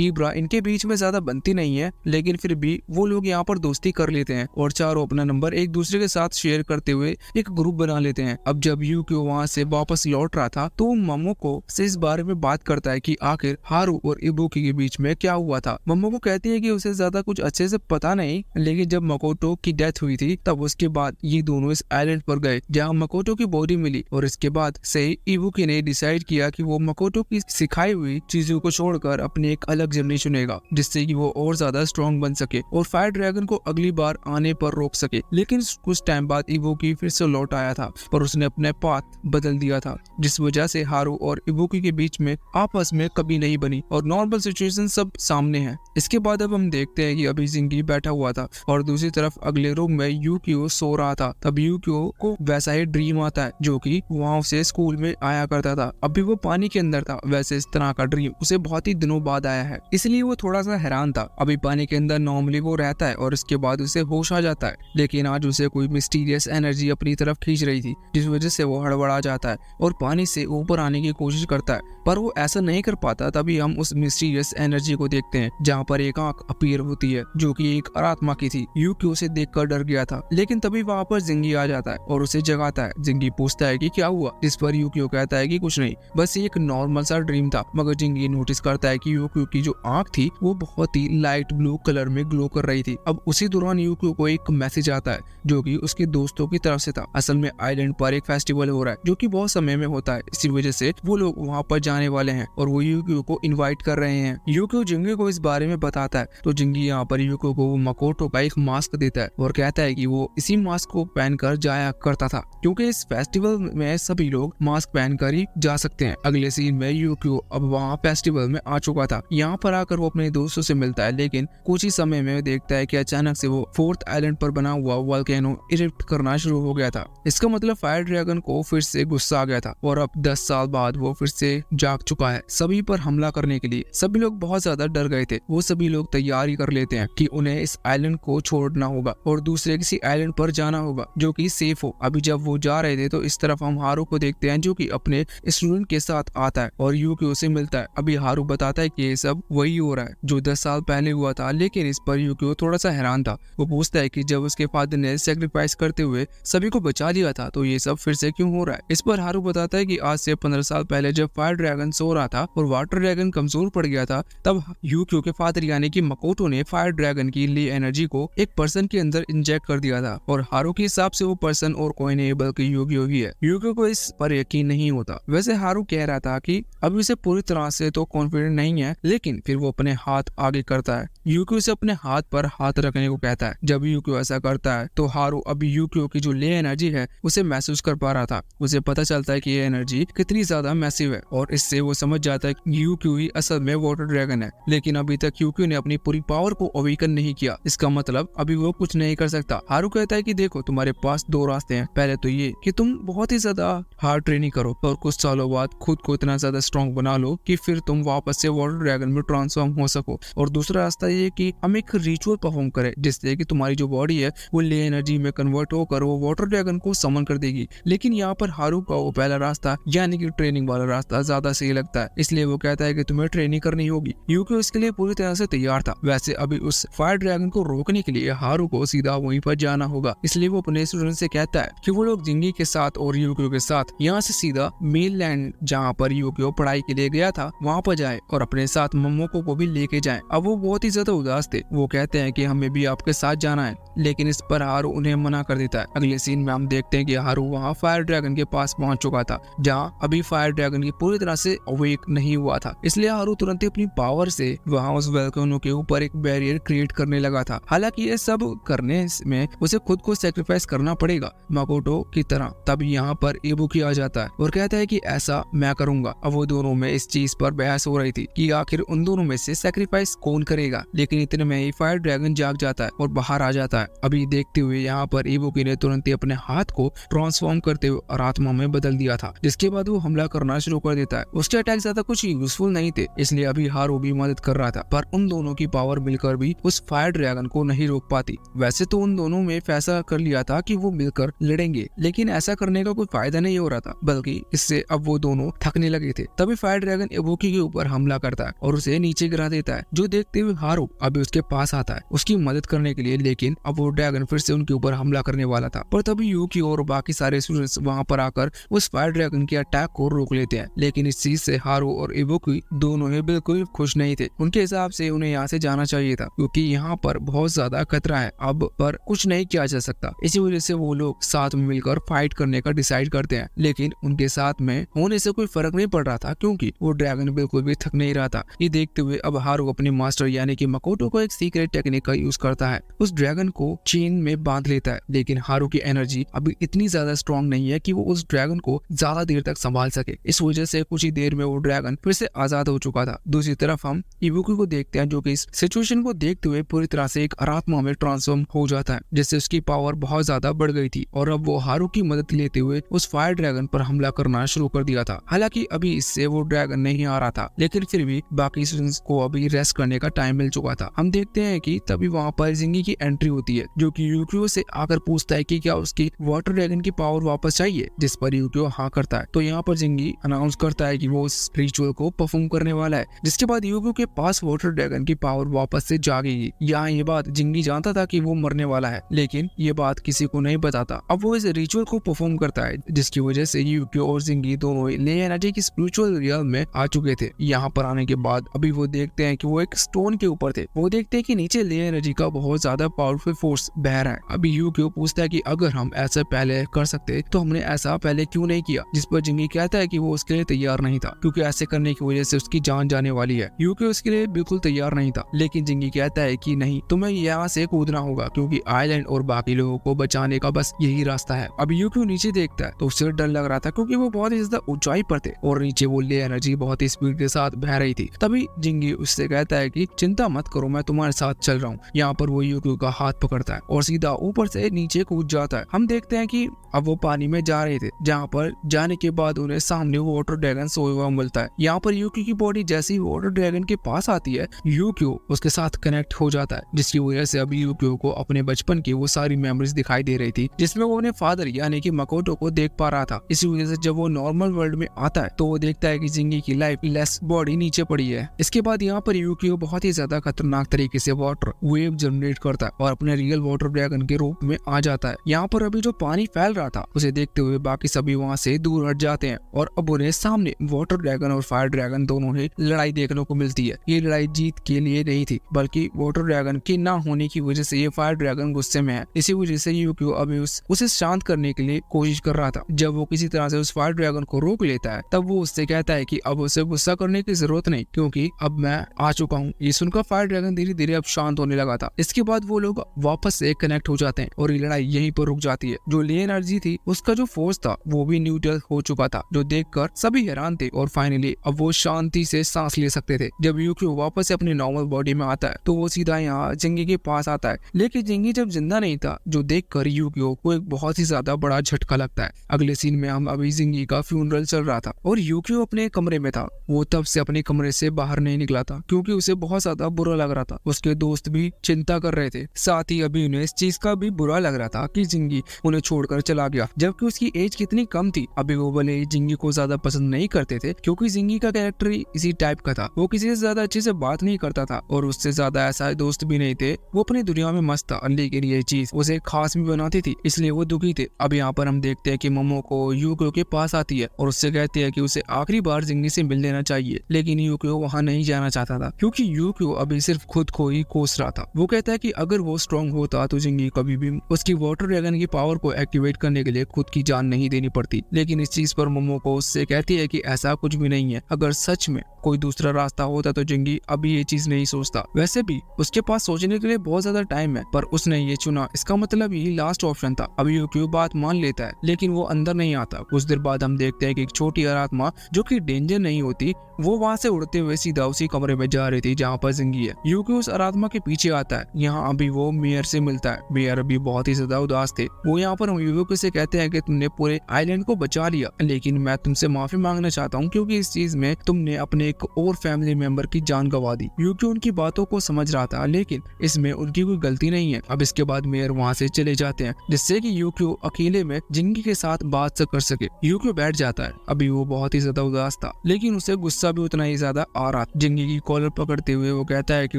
A: इब्रा इनके बीच में ज्यादा बनती नहीं है, लेकिन फिर भी वो लोग यहाँ पर दोस्ती कर लेते हैं और चारों अपना नंबर एक दूसरे के साथ शेयर करते हुए एक ग्रुप बना लेते हैं। अब जब यूक्यो वहाँ से वापस लौट रहा था तो मोमोको से इस बारे में बात करता है कि आखिर हारू और इबुकी के बीच में क्या हुआ था। मोमोको कहती है कि उसे ज्यादा कुछ अच्छे से पता नहीं, लेकिन जब मकोटो की डेथ हुई थी तब उसके बाद ये दोनों इस आइलैंड पर गए जहाँ मकोटो की बॉडी मिली, और इसके बाद से इबुकी ने डिसाइड किया कि वो मकोटो की सिखाई हुई चीजों को छोड़कर अपनी एक अलग जर्नी चुनेगा, जिससे कि वो और ज्यादा स्ट्रॉन्ग बन सके और फायर ड्रैगन को अगली बार आने पर रोक सके। लेकिन कुछ टाइम बाद इबुकी फिर से लौट आया था, पर उसने अपने पाथ बदल दिया था, जिस वजह से हारू और इबुकी के बीच में आपस में कभी नहीं बनी और नॉर्मल सिचुएशन सब सामने है। इसके बाद अब हम देखते हैं कि अभी जिंगी बैठा हुआ था और दूसरी तरफ अगले रूम में यूक्यो सो रहा था। तब यूक्यो को वैसा ही ड्रीम आता है जो कि वहाँ से स्कूल में आया करता था। अभी वो पानी के अंदर था, वैसे इस तरह का ड्रीम उसे बहुत ही दिनों बाद आया है, इसलिए वो थोड़ा सा हैरान था। अभी पानी के अंदर नॉर्मली वो रहता है और इसके बाद उसे होश आ जाता है, लेकिन आज उसे कोई मिस्टीरियस एनर्जी अपनी तरफ खींच रही थी, जिस वजह से वो हड़बड़ा जाता है और पानी से ऊपर आने की कोशिश करता है, पर वो ऐसा नहीं कर पाता। तभी हम उस मिस्टीरियस एनर्जी को देखते हैं जहाँ पर एक आंख अपीयर होती है जो कि एक आत्मा की थी। यूक्यो उसे देखकर डर गया था, लेकिन तभी वहाँ पर जिंगी आ जाता है और उसे जगाता है। जिंगी पूछता है कि क्या हुआ, जिस पर यूक्यो कहता है कि कुछ नहीं, बस एक नॉर्मल सा ड्रीम था। मगर जिंगी नोटिस करता है कि यूक्यो की जो आंख थी वो बहुत ही लाइट ब्लू कलर में ग्लो कर रही थी। अब उसी दौरान यूक्यो को एक मैसेज आता है जो कि उसके दोस्तों की तरफ से था। असल में आइलैंड पर एक फेस्टिवल हो रहा है जो कि बहुत समय में होता है, इसी वजह से वो लोग वहाँ पर जाने वाले हैं और वो यूक्यो को इनवाइट कर रहे हैं। यूक्यो जिंगी को इस बारे में बताता है तो जिंगी यहाँ पर यूक्यो को मकोटो का एक मास्क देता है और कहता है कि वो इसी मास्क को पहनकर जाया करता था क्योंकि इस फेस्टिवल में सभी लोग मास्क पहनकर ही जा सकते हैं। अगले सीन में यूक्यो अब वहाँ फेस्टिवल में आ चुका था। यहाँ पर आकर वो अपने दोस्तों से मिलता है, लेकिन कुछ ही समय में देखता है कि अचानक से वो फोर्थ आइलैंड पर बना हुआ वोल्केनो इरप्ट करना शुरू हो गया था। इसका मतलब फायर ड्रैगन को फिर से गुस्सा आ गया था और अब 10 साल बाद वो फिर से जाग चुका है सभी पर हमला करने के लिए। सभी लोग बहुत ज्यादा डर गए थे। वो सभी लोग तैयारी कर लेते हैं कि उन्हें इस आइलैंड को छोड़ना होगा और दूसरे किसी आइलैंड पर जाना होगा जो कि सेफ हो। अभी जब वो जा रहे थे तो इस तरफ हम हारू को देखते हैं जो कि अपने स्टूडेंट के साथ आता है और यूक्यो से मिलता है। अभी हारू बताता है कि ये सब वही हो रहा है जो 10 साल पहले हुआ था, लेकिन इस पर यूक्यो थोड़ा सा हैरान था। वो पूछता है कि जब उसके फादर ने सेक्रीफाइस करते हुए सभी को बचा लिया था तो ये सब फिर से क्यों हो रहा है। इस पर हारू बताता है कि आज से 15 साल पहले जब फायर ड्रैगन सो रहा था और वाटर ड्रैगन कमजोर पड़ गया था, तब यूक्यो के फादर यानी कि मकोटो ने फायर ड्रैगन की ली एनर्जी को एक पर्सन के अंदर इंजेक्ट कर दिया था और हारू के हिसाब से वो पर्सन और कोई नहीं बल्कि यूक्यो ही है। यूक्यो को इस पर यकीन नहीं होता। वैसे हारू कह रहा था कि अभी उसे पूरी तरह से तो कॉन्फिडेंट नहीं है, लेकिन फिर वो अपने हाथ आगे करता है। यूक्यो से अपने हाथ पर हाथ रखने को कहता है। जब यूक्यो ऐसा करता है तो हारू अभी यूक्यो की जो ले एनर्जी है उसे महसूस कर पा रहा था। उसे पता चलता है कि ये एनर्जी कितनी ज्यादा मैसिव है और इससे वो समझ जाता है कि यूक्यो ही असल में वाटर ड्रैगन है। लेकिन अभी तक यूक्यो ने अपनी पूरी पावर को अवेकन नहीं किया, इसका मतलब अभी वो कुछ नहीं कर सकता। हारू कहता है कि देखो तुम्हारे पास दो रास्ते हैं, पहले तो ये कि तुम बहुत ही ज्यादा हार्ड ट्रेनिंग करो और कुछ सालों बाद खुद को इतना ज्यादा स्ट्रॉन्ग बना लो कि फिर तुम वापस से वाटर ड्रैगन में ट्रांसफॉर्म हो सको, और दूसरा रास्ता ये कि हम एक रिचुअल परफॉर्म करें जिससे कि तुम्हारी जो बॉडी है वो ले एनर्जी में कन्वर्ट होकर वो वाटर ड्रैगन को समन कर देगी। लेकिन यहाँ पर हारू का वो पहला रास्ता यानी कि ट्रेनिंग वाला रास्ता ज्यादा सही लगता है, इसलिए वो कहता है कि तुम्हें ट्रेनिंग करनी होगी। यूक्यो इसके लिए पूरी तरह से तैयार था। वैसे अभी उस फायर ड्रैगन को रोकने के लिए हारू को सीधा वहीं पर जाना होगा, इसलिए वो अपने स्टूडेंट से कहता है कि वो लोग जिंगी के साथ और यूक्यो के साथ यहाँ से सीधा मेन लैंड जहाँ पर यूक्यो पढ़ाई के लिए गया था वहाँ पर जाए और अपने साथ मोमोको को भी लेके जाए। अब वो बहुत ही ज्यादा उदास थे। वो कहते हैं कि हमें भी आपके साथ जाना है, लेकिन इस पर हारू उन्हें मना कर देता है। अगले सीन में हम देखते हैं कि हारू वहाँ फायर ड्रैगन के पास पहुंच चुका था जहाँ अभी फायर ड्रैगन की पूरी तरह से अवेक नहीं हुआ था, इसलिए हारू तुरंत अपनी पावर से वहाँ उस वोल्केनो के ऊपर एक बैरियर क्रिएट करने लगा था। हालांकि ये सब करने में उसे खुद को सेक्रीफाइस करना पड़ेगा मकोटो की तरह। तब यहाँ पर इबुकी आ जाता है और कहता है कि ऐसा मैं करूंगा। अब वो दोनों में इस चीज पर बहस हो रही थी कि आखिर उन दोनों में से सेक्रीफाइस कौन करेगा, लेकिन इतने में ही फायर ड्रैगन जाग जाता है और बाहर आ जाता है। अभी देखते हुए यहाँ पर इबुकी ने तुरंत ही अपने हाथ को ट्रांसफॉर्म करते हुए आत्मा में बदल दिया था, जिसके बाद वो हमला करना शुरू कर देता है। उसके अटैक ज्यादा कुछ यूजफुल नहीं थे, इसलिए अभी हारू भी मदद कर रहा था, पर उन दोनों की पावर मिलकर भी उस फायर ड्रैगन को नहीं रोक पाती। वैसे तो उन दोनों में फैसला कर लिया था कि वो मिलकर लड़ेंगे, लेकिन ऐसा करने का कोई फायदा नहीं हो रहा था, बल्कि इससे अब वो दोनों थकने लगे थे। तभी फायर ड्रैगन इबुकी के ऊपर हमला करता है और उसे नीचे गिरा देता है, जो देखते हुए हारू अभी उसके पास आता है उसकी मदद करने के लिए। लेकिन अब वो ड्रैगन फिर से उनके ऊपर हमला करने वाला था, पर तभी यूकी और बाकी सारे स्टूडेंट्स वहां पर आकर उस फायर ड्रैगन के अटैक को रोक लेते हैं। लेकिन इस चीज से हारू और इबुकी दोनों ही बिल्कुल खुश नहीं थे। उनके हिसाब से उन्हें यहाँ से जाना चाहिए था क्योंकि यहाँ पर बहुत ज्यादा खतरा है, अब पर कुछ नहीं किया जा सकता। इसी वजह से वो लोग साथ में मिलकर फाइट करने का डिसाइड करते हैं। लेकिन उनके साथ में होने से कोई फर्क नहीं पड़ रहा था क्योंकि वो ड्रैगन बिल्कुल भी थक नहीं रहा था। ये देखते हुए अब हारू अपने मास्टर यानी कि मकोटो को एक सीक्रेट टेक्निक का यूज करता है। उस ड्रैगन को चेन में बांध लेता है, लेकिन हारू की एनर्जी अभी इतनी ज्यादा स्ट्रॉन्ग नहीं है कि वो उस ड्रैगन को ज्यादा देर तक संभाल सके। इस वजह से कुछ ही देर में वो ड्रैगन फिर से आजाद हो चुका था। दूसरी तरफ हम इबुकी को देखते हैं जो कि इस सिचुएशन को देखते हुए पूरी तरह से एक आत्मा में ट्रांसफॉर्म हो जाता है, जिससे उसकी पावर बहुत ज्यादा बढ़ गई थी और अब वो हारू की मदद लेते हुए उस फायर ड्रैगन पर हमला करना शुरू कर दिया था। हालांकि अभी इससे वो ड्रैगन नहीं आ रहा था, लेकिन फिर भी बाकी स्टूडेंट्स को अभी रेस्ट करने का टाइम मिल चुका था। हम देखते हैं कि तभी वहाँ पर जिंगी की एंट्री होती है जो कि यूक्यो से आकर पूछता है कि क्या उसकी वाटर ड्रैगन की पावर वापस चाहिए, जिस पर यूक्यो हाँ करता है। तो यहाँ पर जिंगी अनाउंस करता है है कि वो उस रिचुअल को परफॉर्म करने वाला है, जिसके बाद यूक्यो के पास वाटर ड्रैगन की पावर वापस से जागेगी। यहाँ ये बात जिंगी जानता था कि वो मरने वाला है, लेकिन ये बात किसी को नहीं बताता। अब वो इस रिचुअल को परफॉर्म करता है, जिसकी वजह से यूक्यो और जिंगी दोनों ले एनर्जी की स्पिरिचुअल रियल में आ चुके थे। यहाँ पर आने के बाद अभी वो देखते हैं कि वो एक स्टोन के ऊपर थे। वो देखते हैं कि नीचे ले एनर्जी का बहुत ज्यादा पावरफुल फोर्स बह रहा है। अभी यूक्यो पूछता है कि अगर हम ऐसा पहले कर सकते तो हमने ऐसा पहले क्यों नहीं किया, जिस पर जिंगी कहता है कि वो उसके लिए तैयार नहीं था, क्योंकि ऐसे करने की वजह से उसकी जान जाने वाली है। यूक्यो उसके लिए बिल्कुल तैयार नहीं था, लेकिन जिंगी कहता है कि नहीं, तुम्हें यहाँ से कूदना होगा, क्योंकि आइलैंड और बाकी लोगों को बचाने का बस यही रास्ता है। अब यूक्यो नीचे देखता है तो उससे डर लग रहा था, क्योंकि वो बहुत ही ज्यादा ऊंचाई पर थे और नीचे वो ले एनर्जी बहुत ही स्पीड के साथ बह रही थी। तभी जिंगी उससे कहता है कि चिंता मत करो, मैं तुम्हारे साथ चल रहा हूँ। यहाँ पर वो यूक्यो का हाथ पकड़ता है और सीधा ऊपर से नीचे कूद जाता है। हम देखते हैं कि अब वो पानी में जा रहे थे, जहाँ पर जाने के बाद उन्हें सामने वो वाटर ड्रैगन सोया हुआ मिलता है। यहाँ पर यूक्यो की बॉडी जैसे ही वाटर ड्रैगन के पास आती है, यूक्यो उसके साथ कनेक्ट हो जाता है, जिसकी वजह से अभी यूक्यो को अपने बचपन की वो सारी मेमोरीज दिखाई दे रही थी, जिसमें वो अपने फादर यानी कि मकोटो को देख पा रहा था। इसी वजह से जब वो नॉर्मल वर्ल्ड में आता है तो वो देखता है कि जिंगी की लाइफ लेस बॉडी नीचे पड़ी है। इसके बाद यहाँ पर यूक्यो बहुत ही ज्यादा खतरनाक तरीके से वाटर वेव जनरेट करता है और अपने रियल वाटर ड्रैगन के रूप में आ जाता है। यहाँ पर अभी जो पानी फैल रहा था उसे देखते हुए बाकी सभी वहाँ से दूर हट जाते हैं और अब उन्हें सामने वाटर ड्रैगन और फायर ड्रैगन दोनों ही लड़ाई देखने को मिलती है। ये लड़ाई जीत के लिए नहीं थी, बल्कि वाटर ड्रैगन के ना होने की वजह से ये फायर ड्रैगन गुस्से में है। इसी वजह से यूक्यो अभी उसे शांत करने के लिए कोशिश कर रहा था। जब वो किसी तरह से उस फायर ड्रैगन को रोक लेता है, तब वो उससे कहता है कि अब उसे गुस्सा करने की जरूरत नहीं, क्योंकि अब मैं आ चुका हूँ। ये सुनकर फायर ड्रैगन धीरे धीरे अब शांत होने लगा था। इसके बाद वो लोग वापस से कनेक्ट हो जाते हैं और ये लड़ाई यहीं पर रुक जाती है। जो ले एनर्जी थी उसका जो फोर्स था वो भी न्यूट्रल हो चुका था, जो देखकर सभी हैरान थे और फाइनली अब वो शांति से सांस ले सकते थे। जब यूक्यो वापस से अपनी नॉर्मल बॉडी में आता है तो वो सीधा यहाँ जिंगी के पास आता है, लेकिन जिंगी जब जिंदा नहीं था, जो देखकर यूक्यो को एक बहुत ही ज्यादा बड़ा झटका लगता है। अगले सीन में हम अभी जिंगी का फ्यूनरल चल रहा था और यूक्यो अपने कमरे में था। वो तब से अपने कमरे से बाहर नहीं निकला था, क्योंकि उसे बहुत ज्यादा बुरा लग रहा था। उसके दोस्त भी चिंता कर रहे थे, साथ ही अभी उन्हें इस चीज का भी बुरा लग रहा था कि जिंगी उन्हें छोड़कर चला गया, जबकि उसकी एज कितनी कम थी। अभी वो भले ही जिंगी को ज्यादा पसंद नहीं करते थे, क्योंकि जिंगी का कैरेक्टर इसी टाइप का था। वो किसी से ज्यादा अच्छे से बात नहीं करता था और उससे ज्यादा ऐसा दोस्त भी नहीं थे। वो अपनी दुनिया में मस्त था, लेकिन ये चीज उसे खास भी बनाती थी, इसलिए वो दुखी थे। अब यहाँ पर हम देखते हैं कि मोमो को यूक्यो के पास आती है और उससे कहती है कि उसे आखिरी बार जिंगी से मिल लेना चाहिए, लेकिन यूक्यो वहाँ नहीं जाना चाहता था, क्योंकि यूक्यो अभी सिर्फ खुद को ही कोस रहा था। वो कहता है कि अगर वो स्ट्रॉन्ग होता तो जिंगी कभी भी उसकी वाटर ड्रैगन की पावर को एक्टिवेट करने के लिए खुद की जान नहीं देनी पड़ती। लेकिन इस चीज पर मोमो को उससे कहती है कि ऐसा कुछ भी नहीं है, अगर सच में कोई दूसरा रास्ता होता तो जिंगी अभी ये चीज नहीं सोचता। वैसे भी उसके पास सोचने के लिए बहुत ज्यादा टाइम है, पर उसने ये चुना, इसका मतलब यही लास्ट ऑप्शन था। अभी यूक्यो बात मान लेता है, लेकिन वो अंदर नहीं आता। कुछ देर बाद हम देखते हैं कि एक छोटी आत्मा जो कि डेंजर नहीं होती, वो वहाँ से उड़ते हुए सीधा उसी कमरे में जा रही थी जहाँ पर जिंगी है। यूक्यो उस आत्मा के पीछे आता है। यहाँ अभी वो मेयर से मिलता है। मेयर अभी बहुत ही ज्यादा उदास थे। वो यहाँ पर यूक्यो से कहते हैं कि तुमने पूरे आइलैंड को बचा लिया, लेकिन मैं तुमसे माफी मांगना चाहता हूँ, क्योंकि इस चीज में तुमने अपने एक और फैमिली मेंबर की जान गंवा दी। यूक्यो उनकी बातों को समझ रहा था, लेकिन इसमें उनकी कोई गलती नहीं है। अब इसके बाद मेयर वहाँ से चले जाते हैं, जिससे कि यूक्यो अकेले में जिंगी के साथ बात कर सके। यूक्यो बैठ जाता है। अभी वो बहुत ही ज्यादा उदास था, लेकिन उसे गुस्सा भी उतना ही ज्यादा आ रहा। जिंगी की कॉलर पकड़ते हुए वो कहता है कि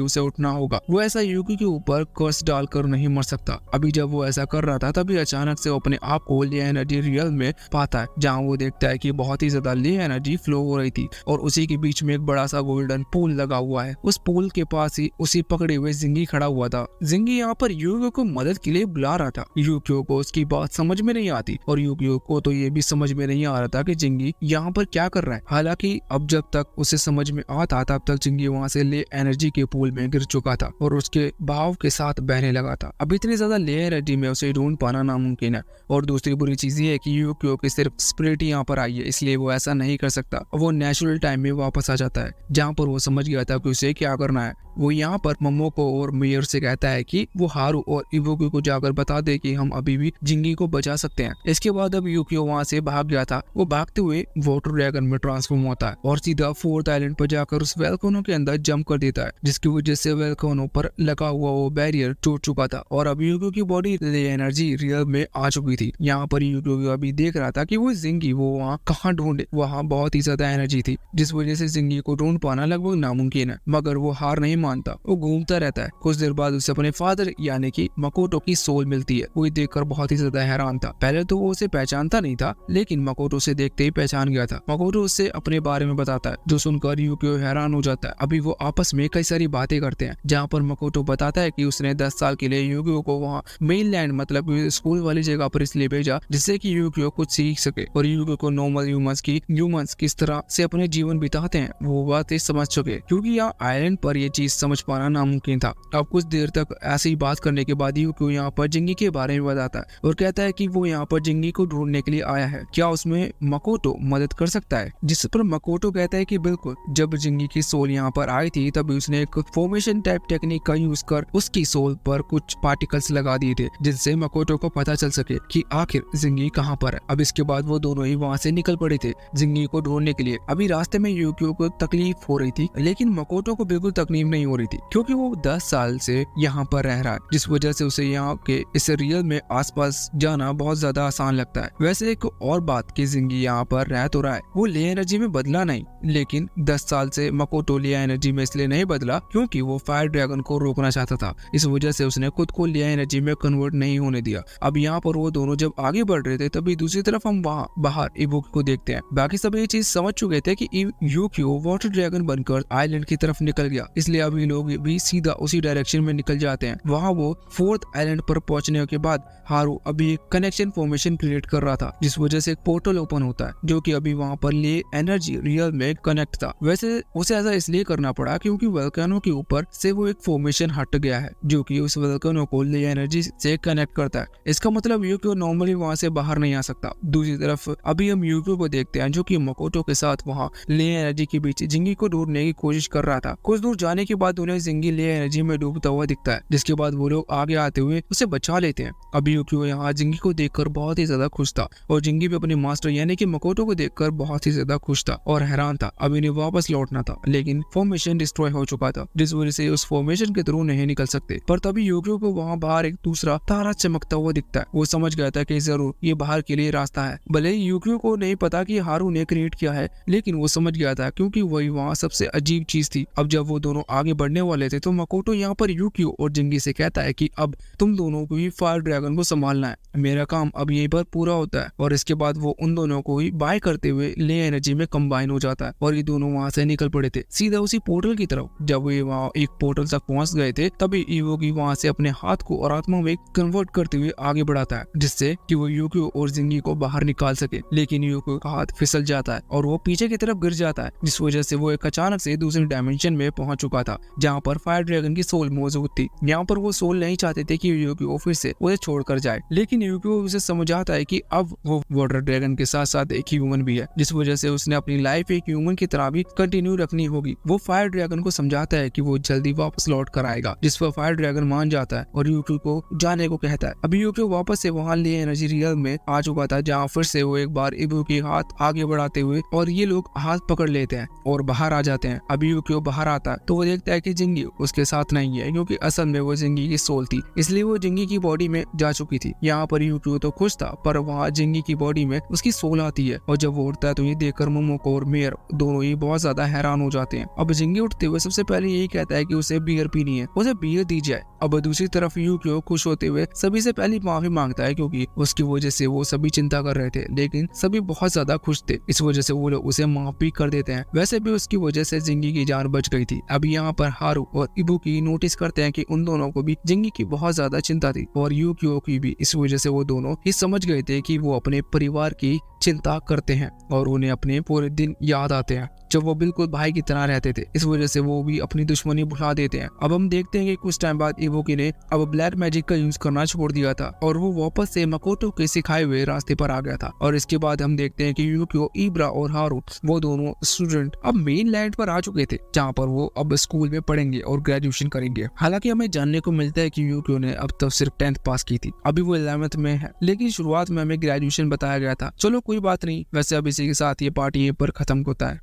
A: उसे उठना होगा। वो ऐसा यूक्यो के ऊपर कर्स डालकर नहीं मर सकता। अभी जब वो ऐसा कर रहा था, तभी अचानक से वो अपने आप को ले एनर्जी रियल में पाता है, जहाँ वो देखता है कि बहुत ही ज्यादा ले एनर्जी फ्लो हो रही थी और उसी के बीच में एक बड़ा सा गोल्डन पूल लगा हुआ है। उस पूल के पास ही उसी पकड़े हुए जिंगी खड़ा हुआ था। जिंगी यहाँ पर यूक्यो को मदद के लिए बुला रहा था। यूक्यो को उसकी बात समझ में नहीं आती और यूक्यो को तो ये भी समझ में नहीं आ रहा था कि जिंगी यहाँ पर क्या कर रहा है। हालांकि अब जब तक उसे समझ में आता तब तक जिंगी वहाँ से ले एनर्जी के पूल में गिर चुका था और उसके भाव के साथ बहने लगा था। अब इतनी ज्यादा ले एनर्जी में उसे ढूंढ पाना नामुमकिन है। और दूसरी बुरी चीज ये है कि यूक्यो की सिर्फ स्पिरिट यहाँ पर आई है, इसलिए वो ऐसा नहीं कर सकता। वो नेचुरल टाइम में वापस आ जाता है, जहाँ पर वो समझ गया था कि उसे क्या करना है। वो यहाँ पर मोमोको और मेयर से कहता है कि वो हारू और इबुकी को जाकर बता दे कि हम अभी भी जिंगी को बचा सकते हैं। इसके बाद अब यूकियो वहाँ से भाग गया था। वो भागते हुए वाटर ड्रैगन में ट्रांसफॉर्म होता है और सीधा फोर्थ आइलैंड पर जाकर उस वोल्केनो के अंदर जंप कर देता है, जिसकी वजह से वोल्केनो पर लगा हुआ वो बैरियर टूट चुका था और अब यूकियो की बॉडी एनर्जी रियल में आ चुकी थी। यहाँ पर यूकियो अभी देख रहा था कि वो जिंगी वो वहाँ कहाँ ढूंढे। वहाँ बहुत ही ज्यादा एनर्जी थी जिस वजह से जिंगी को ढूंढ पाना लगभग नामुमकिन है, मगर वो हार नहीं मानता। वो घूमता रहता है। कुछ देर बाद उसे अपने फादर यानी कि मकोटो की सोल मिलती है। वो देखकर बहुत ही ज्यादा हैरान था। पहले तो वो उसे पहचानता नहीं था, लेकिन मकोटो से देखते ही पहचान गया था। मकोटो उससे अपने बारे में बताता है, जो सुनकर यूकियो हैरान हो जाता है। अभी वो आपस में कई सारी बातें करते हैं, जहाँ पर मकोटो बताता है कि उसने 10 साल के लिए यूकियो को वहाँ मेनलैंड मतलब स्कूल वाली जगह पर इसलिए भेजा जिससे कि यूकियो कुछ सीख सके और यूकियो को नॉर्मल ह्यूमंस किस तरह से अपने जीवन बिताते हैं वो बातें समझ चुके, क्योंकि यहाँ आइलैंड पर ये चीज समझ पाना नामुमकिन था। अब कुछ देर तक ऐसे ही बात करने के बाद यूकियो यहाँ पर जिंगी के बारे में बताता है और कहता है कि वो यहाँ पर जिंगी को ढूंढने के लिए आया है, क्या उसमें मकोटो मदद कर सकता है। जिस पर मकोटो कहता है कि बिल्कुल, जब जिंगी की सोल यहाँ पर आई थी तभी उसने एक फॉर्मेशन टाइप टेक्निक का यूज कर उसकी सोल पर कुछ पार्टिकल्स लगा दिए थे, जिनसे मकोटो को पता चल सके कि आखिर जिंगी कहाँ पर है। अब इसके बाद वो दोनों ही वहाँ से निकल पड़े थे जिंगी को ढूंढने के लिए। अभी रास्ते में यूकियो को तकलीफ हो रही थी, लेकिन मकोटो को बिल्कुल तकलीफ नहीं हो रही थी, क्योंकि वो 10 साल से यहाँ पर रह रहा है, जिस वजह से उसे यहाँ के इस रियल में आसपास जाना बहुत ज्यादा आसान लगता है। वैसे एक और बात कि जिंगी यहाँ पर रह तो रहा है, वो ले एनर्जी में बदला नहीं, लेकिन 10 साल से मकोटो लिया एनर्जी में इसलिए नहीं बदला क्योंकि वो फायर ड्रैगन को रोकना चाहता था। इस वजह से उसने खुद को लिया एनर्जी में कन्वर्ट नहीं होने दिया। अब यहाँ पर वो दोनों जब आगे बढ़ रहे थे तभी दूसरी तरफ हम वहाँ बाहर इबुकी को देखते हैं। बाकी सब ये चीज समझ चुके थे कि यूकियो वाटर ड्रैगन बनकर आइलैंड की तरफ निकल गया, इसलिए अभी लोग भी सीधा उसी डायरेक्शन में निकल जाते हैं। वहाँ वो फोर्थ आइलैंड पर पहुंचने के बाद हारू अभी एक कनेक्शन फॉर्मेशन क्रिएट कर रहा था, जिस वजह से एक पोर्टल ओपन होता है जो कि अभी वहाँ पर ले एनर्जी रियल में कनेक्ट था। वैसे उसे ऐसा इसलिए करना पड़ा क्योंकि वोल्केनो के ऊपर से वो एक फॉर्मेशन हट गया है जो कि उस वोल्केनो को ले एनर्जी से कनेक्ट करता है। इसका मतलब यूकियो नॉर्मली वहाँ से बाहर नहीं आ सकता। दूसरी तरफ अभी हम यूकियो को देखते हैं जो कि मकोटो के साथ वहाँ ले एनर्जी के बीच जिंगी को ढूंढने की कोशिश कर रहा था। कुछ दूर जाने के बाद उन्हें जिंगी ले एनर्जी में डूबता हुआ दिखता है, जिसके बाद वो लोग आगे आते हुए उसे बचा लेते हैं। अभी यूकियो यहाँ जिंगी को देखकर बहुत ही ज्यादा खुश था और जिंगी भी अपने मास्टर यानी कि मकोटो को देखकर बहुत ही ज्यादा खुश था और हैरान था। अभी इन्हें वापस लौटना था, लेकिन फॉर्मेशन डिस्ट्रॉय हो चुका था, जिस वजह से उस फॉर्मेशन के थ्रू नहीं निकल सकते। पर तभी यूकियो को वहाँ बाहर एक दूसरा तारा चमकता हुआ दिखता है। वो समझ गया था कि जरूर ये बाहर के लिए रास्ता है। भले ही यूकियो को नहीं पता कि हारू ने क्रिएट किया है, लेकिन वो समझ गया था क्योंकि वही वहाँ सबसे अजीब चीज थी। अब जब वो दोनों आगे बढ़ने वाले थे तो मकोटो यहाँ पर यूकियो और जिंगी से कहता है कि अब तुम दोनों को ही फायर ड्रैगन को संभालना है, मेरा काम अब यहीं पर पूरा होता है। और इसके बाद वो उन दोनों को ही बाय करते हुए ले एनर्जी में कंबाइन हो जाता है और ये दोनों वहाँ से निकल पड़े थे सीधा उसी पोर्टल की तरफ। जब ये वहाँ एक पोर्टल तक पहुंच गए थे तभी इवोगी वहाँ से अपने हाथ को और आत्मा में कन्वर्ट करते हुए आगे बढ़ाता है, जिससे कि वो यूकियो और जिंगी को बाहर निकाल सके। लेकिन यूकियो का हाथ फिसल जाता है और वो पीछे की तरफ गिर जाता है, जिस वजह से वो एक अचानक से दूसरे डायमेंशन में पहुंच चुका था जहाँ पर फायर ड्रैगन की सोल मौजूद थी। यहाँ पर वो सोल नहीं चाहते थे कि यूकियो फिर से उसे छोड़कर जाए, लेकिन यूकियो उसे समझाता है कि अब वो वाटर ड्रैगन के साथ साथ एक ह्यूमन भी है, जिस वजह से उसने अपनी लाइफ एक ह्यूमन की तरह भी कंटिन्यू रखनी होगी। वो फायर ड्रैगन को समझाता है कि वो जल्दी वापस लौट कर आएगा, जिस पर फायर ड्रैगन मान जाता है और यूकियो को जाने को कहता है। अभी यूकियो वापस से वहाँ ले एनर्जी रियल में आ चुका था, जहाँ फिर से वो एक बार इबू के हाथ आगे बढ़ाते हुए और ये लोग हाथ पकड़ लेते हैं और बाहर आ जाते हैं। अभी यूकियो बाहर आता है तो वो देखता है कि जिंगी उसके साथ नहीं है, क्योंकि असल में वो जिंगी की सोल थी, इसलिए वो जिंगी की बॉडी में जा चुकी थी। यहाँ पर यूकियो तो खुश था, पर वहाँ जिंगी की बॉडी में उसकी सोल आती है और जब वो उठता है तो ये देखकर मोमोको और मेयर दोनों ही बहुत ज्यादा हैरान हो जाते हैं। अब जिंगी उठते हुए सबसे पहले यही कहता है कि उसे बियर पीनी है, उसे बियर दी जाए। अब दूसरी तरफ यूकियो खुश होते हुए सभी से पहले माफी मांगता है, क्योंकि उसकी वजह से वो सभी चिंता कर रहे थे, लेकिन सभी बहुत ज्यादा खुश थे, इस वजह से वो लोग उसे माफ भी कर देते हैं। वैसे भी उसकी वजह से जिंगी की जान बच गई थी। अभी यहाँ पर हारू और इबुकी नोटिस करते हैं कि उन दोनों को भी जिंगी की बहुत ज्यादा चिंता थी और यूकियो की भी। इस वजह से वो दोनों ही समझ गए थे कि वो अपने परिवार की चिंता करते हैं और उन्हें अपने पूरे दिन याद आते हैं जब वो बिल्कुल भाई की तरह रहते थे। इस वजह से वो भी अपनी दुश्मनी भुला देते हैं। अब हम देखते हैं कि कुछ टाइम बाद इबुकी ने अब ब्लैक मैजिक का यूज करना छोड़ दिया था और वो वापस से मकोटो के सिखाए हुए रास्ते पर आ गया था। और इसके बाद हम देखते हैं कि यूकियो, इब्रा और हारू वो दोनों स्टूडेंट अब मेन लैंड पर आ चुके थे, जहाँ पर वो अब स्कूल में पढ़ेंगे और ग्रेजुएशन करेंगे। हालांकि हमें जानने को मिलता है कि यूकियो ने अब तक सिर्फ 10th पास की थी, अभी वो 11th में है, लेकिन शुरुआत में हमें ग्रेजुएशन बताया गया था। चलो कोई बात नहीं, वैसे अब इसी के साथ ये पार्ट यहीं पर खत्म होता है।